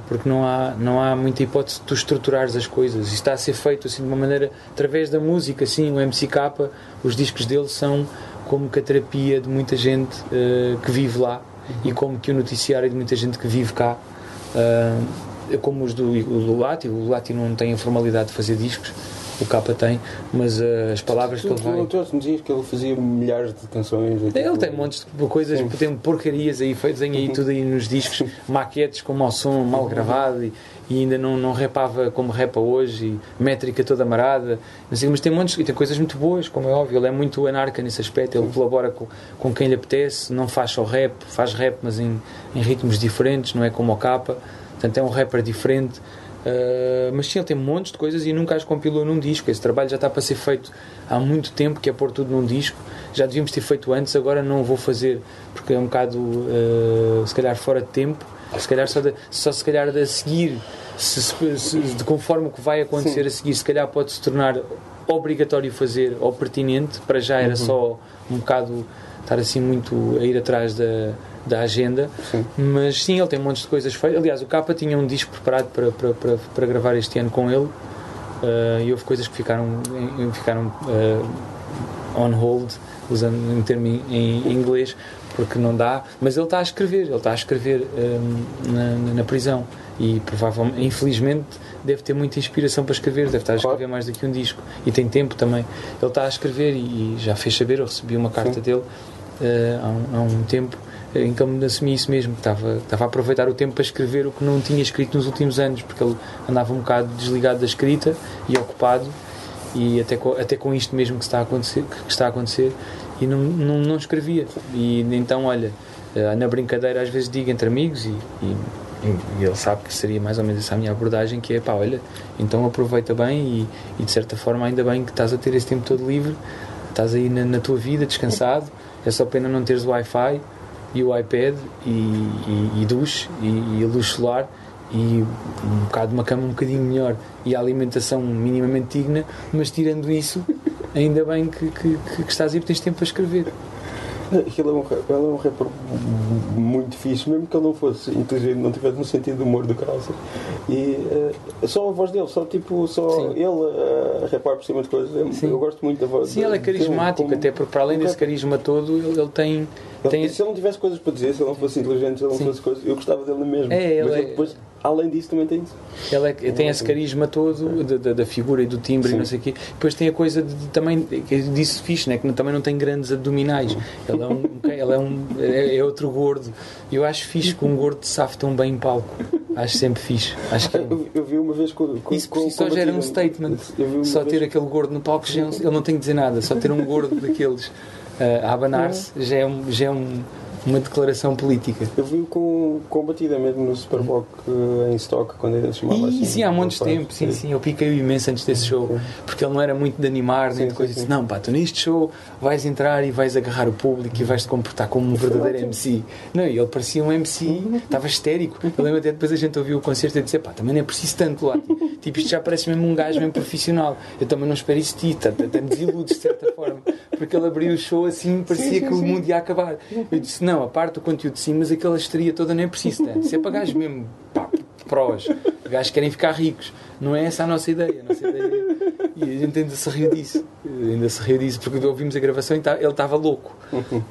porque não há muita hipótese de tu estruturares as coisas. Isto está a ser feito assim de uma maneira, através da música. Sim, o MCK, os discos dele são como que a terapia de muita gente que vive lá, e como que o noticiário de muita gente que vive cá, como os do Lulati. O Lulati não tem a formalidade de fazer discos, o Capa tem, mas as palavras que ele vai...
Tu me dizias que ele fazia milhares de canções.
Ele tem montes de coisas, tem porcarias aí feitas, aí tudo aí nos discos, maquetes com mau som, mal gravado, e ainda não rapava como rapa hoje, e métrica toda amarada, mas tem montes, e tem coisas muito boas, como é óbvio. Ele é muito anarca nesse aspecto, ele colabora com quem lhe apetece, não faz só rap, faz rap, mas em ritmos diferentes, não é como o Capa, portanto é um rapper diferente. Mas sim, ele tem montes de coisas e nunca as compilou num disco. Esse trabalho já está para ser feito há muito tempo, que é pôr tudo num disco. Já devíamos ter feito antes, agora não o vou fazer porque é um bocado se calhar fora de tempo, se calhar só se calhar a seguir, de conforme o que vai acontecer a seguir, se calhar pode se tornar obrigatório fazer, ou pertinente. Para já era só um bocado estar assim muito a ir atrás da agenda. Mas sim, ele tem montes de coisas feitas. Aliás, o Capa tinha um disco preparado para gravar este ano com ele, e houve coisas que ficaram on hold, usando um termo em inglês, porque não dá, mas ele está a escrever na prisão, e provavelmente, infelizmente, deve ter muita inspiração para escrever, deve estar a escrever mais do que um disco, e tem tempo também. Ele está a escrever e já fez saber, eu recebi uma carta dele há um tempo, em que ele me assumia isso mesmo, que estava a aproveitar o tempo para escrever o que não tinha escrito nos últimos anos, porque ele andava um bocado desligado da escrita e ocupado, e até com isto mesmo que está a acontecer, e não escrevia. E então, olha, na brincadeira às vezes digo entre amigos, e ele sabe que seria mais ou menos essa a minha abordagem, que é, pá, olha, então aproveita bem, e de certa forma ainda bem que estás a ter esse tempo todo livre, estás aí na tua vida, descansado. É só pena não teres o Wi-Fi e o iPad e duche e a luz solar e um bocado de uma cama um bocadinho melhor e a alimentação minimamente digna, mas tirando isso, ainda bem que estás aí, porque tens tempo para escrever.
Ele é um rapper muito fixe, mesmo que ele não fosse inteligente, não tivesse no sentido do humor do caraças. E só a voz dele, só ele a rapar por cima de coisas. Eu gosto muito da voz.
Sim, ele é carismático, até porque para além desse carisma todo, ele tem.
Se ele não tivesse coisas para dizer, se ele não fosse inteligente, se ele não fosse coisas, eu gostava dele mesmo. Mas ele depois, além disso, também tem isso.
Ele tem esse carisma todo da figura e do timbre e não sei o quê. Depois tem a coisa de também, que eu disse fixe, né? Que também não tem grandes abdominais. Ele é outro gordo. Eu acho fixe que um gordo safe tão bem em palco. Acho sempre fixe. Acho que
eu vi uma vez
isso por si só já era um statement. Só ter aquele gordo no palco, ele não tem que dizer nada. Só ter um gordo daqueles a abanar-se já é uma declaração política.
Eu vi com batida mesmo no Superboc em Stock, quando ele chamava assim.
Sim, há montes de tempo. Sim, eu piquei imenso antes desse show, porque ele não era muito de animar, nem de coisa. Disse, não, pá, tu neste show vais entrar e vais agarrar o público e vais te comportar como um verdadeiro MC. Não, e ele parecia um MC, estava histérico. Eu lembro até depois a gente ouviu o concerto e disse, pá, também não é preciso tanto lá. Tipo, isto já parece mesmo um gajo mesmo profissional. Eu também não espero isso de ti, até me desiludes de certa forma, porque ele abriu o show assim, parecia que o mundo ia acabar. Eu disse, não, a parte do conteúdo sim, mas aquela histeria toda não é preciso tanto. Isso é para gajos mesmo, pá, prós. Gajos que querem ficar ricos. Não é essa a nossa ideia. E a gente ainda se riu disso. Porque ouvimos a gravação e ele estava louco.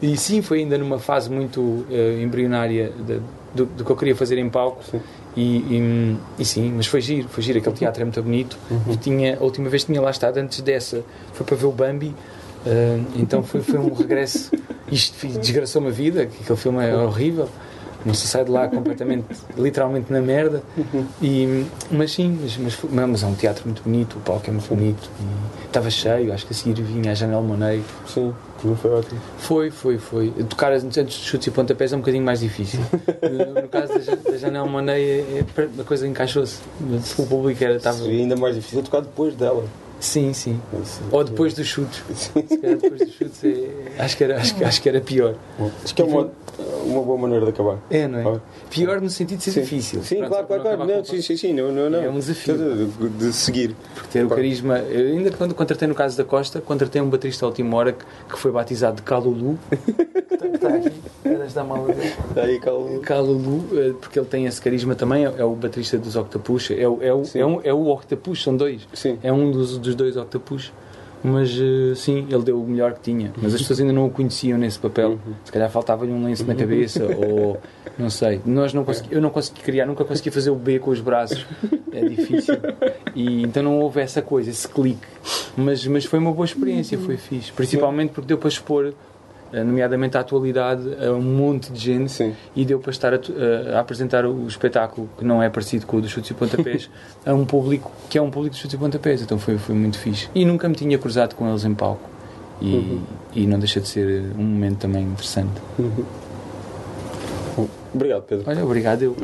E sim, foi ainda numa fase muito embrionária do que eu queria fazer em palco. E sim, mas foi giro. Aquele teatro é muito bonito. A última vez que tinha lá estado, antes dessa, foi para ver o Bambi. Então foi um regresso. Isto desgraçou-me a vida, que aquele filme é horrível, não se sai de lá completamente, literalmente na merda. Mas sim, mas é um teatro muito bonito, o palco é muito bonito e estava cheio. Acho que a seguir vinha a Janelle Monáe.
Sim, não foi ótimo.
Foi. Tocar antes de chutes e pontapés é um bocadinho mais difícil. No caso da Janelle Monáe, a coisa encaixou-se. O público estava.
E ainda mais difícil tocar depois dela.
Sim. Ou depois dos chutes. Se calhar depois dos chutes acho que era pior.
Acho que é uma boa maneira de acabar.
É, não é? Pior no sentido de ser difícil.
Sim, claro. Não, sim, não.
É um desafio.
De seguir.
Porque ter o carisma. Eu ainda quando contratei no caso da Costa, contratei um baterista à última hora que foi batizado de Calulu. que está aqui. Da mala dele.
Daí
Calulu, porque ele tem esse carisma também. É o baterista dos Octopus. É o Octopus, são dois.
Sim.
É um dos dois Octopus. Mas sim, ele deu o melhor que tinha. Mas as pessoas ainda não o conheciam nesse papel. Se calhar faltava-lhe um lenço na cabeça, ou não sei. Eu não consegui criar, nunca consegui fazer o B com os braços. É difícil. E então não houve essa coisa, esse clique. Mas foi uma boa experiência, foi fixe. Principalmente porque deu para expor, nomeadamente a atualidade, a um monte de gente.
Sim.
E deu para estar a apresentar o espetáculo, que não é parecido com o dos chutes e pontapés, a um público que é um público de chutes e pontapés. Então foi muito fixe. E nunca me tinha cruzado com eles em palco. E não deixa de ser um momento também interessante.
Obrigado, Pedro.
Olha, obrigado eu.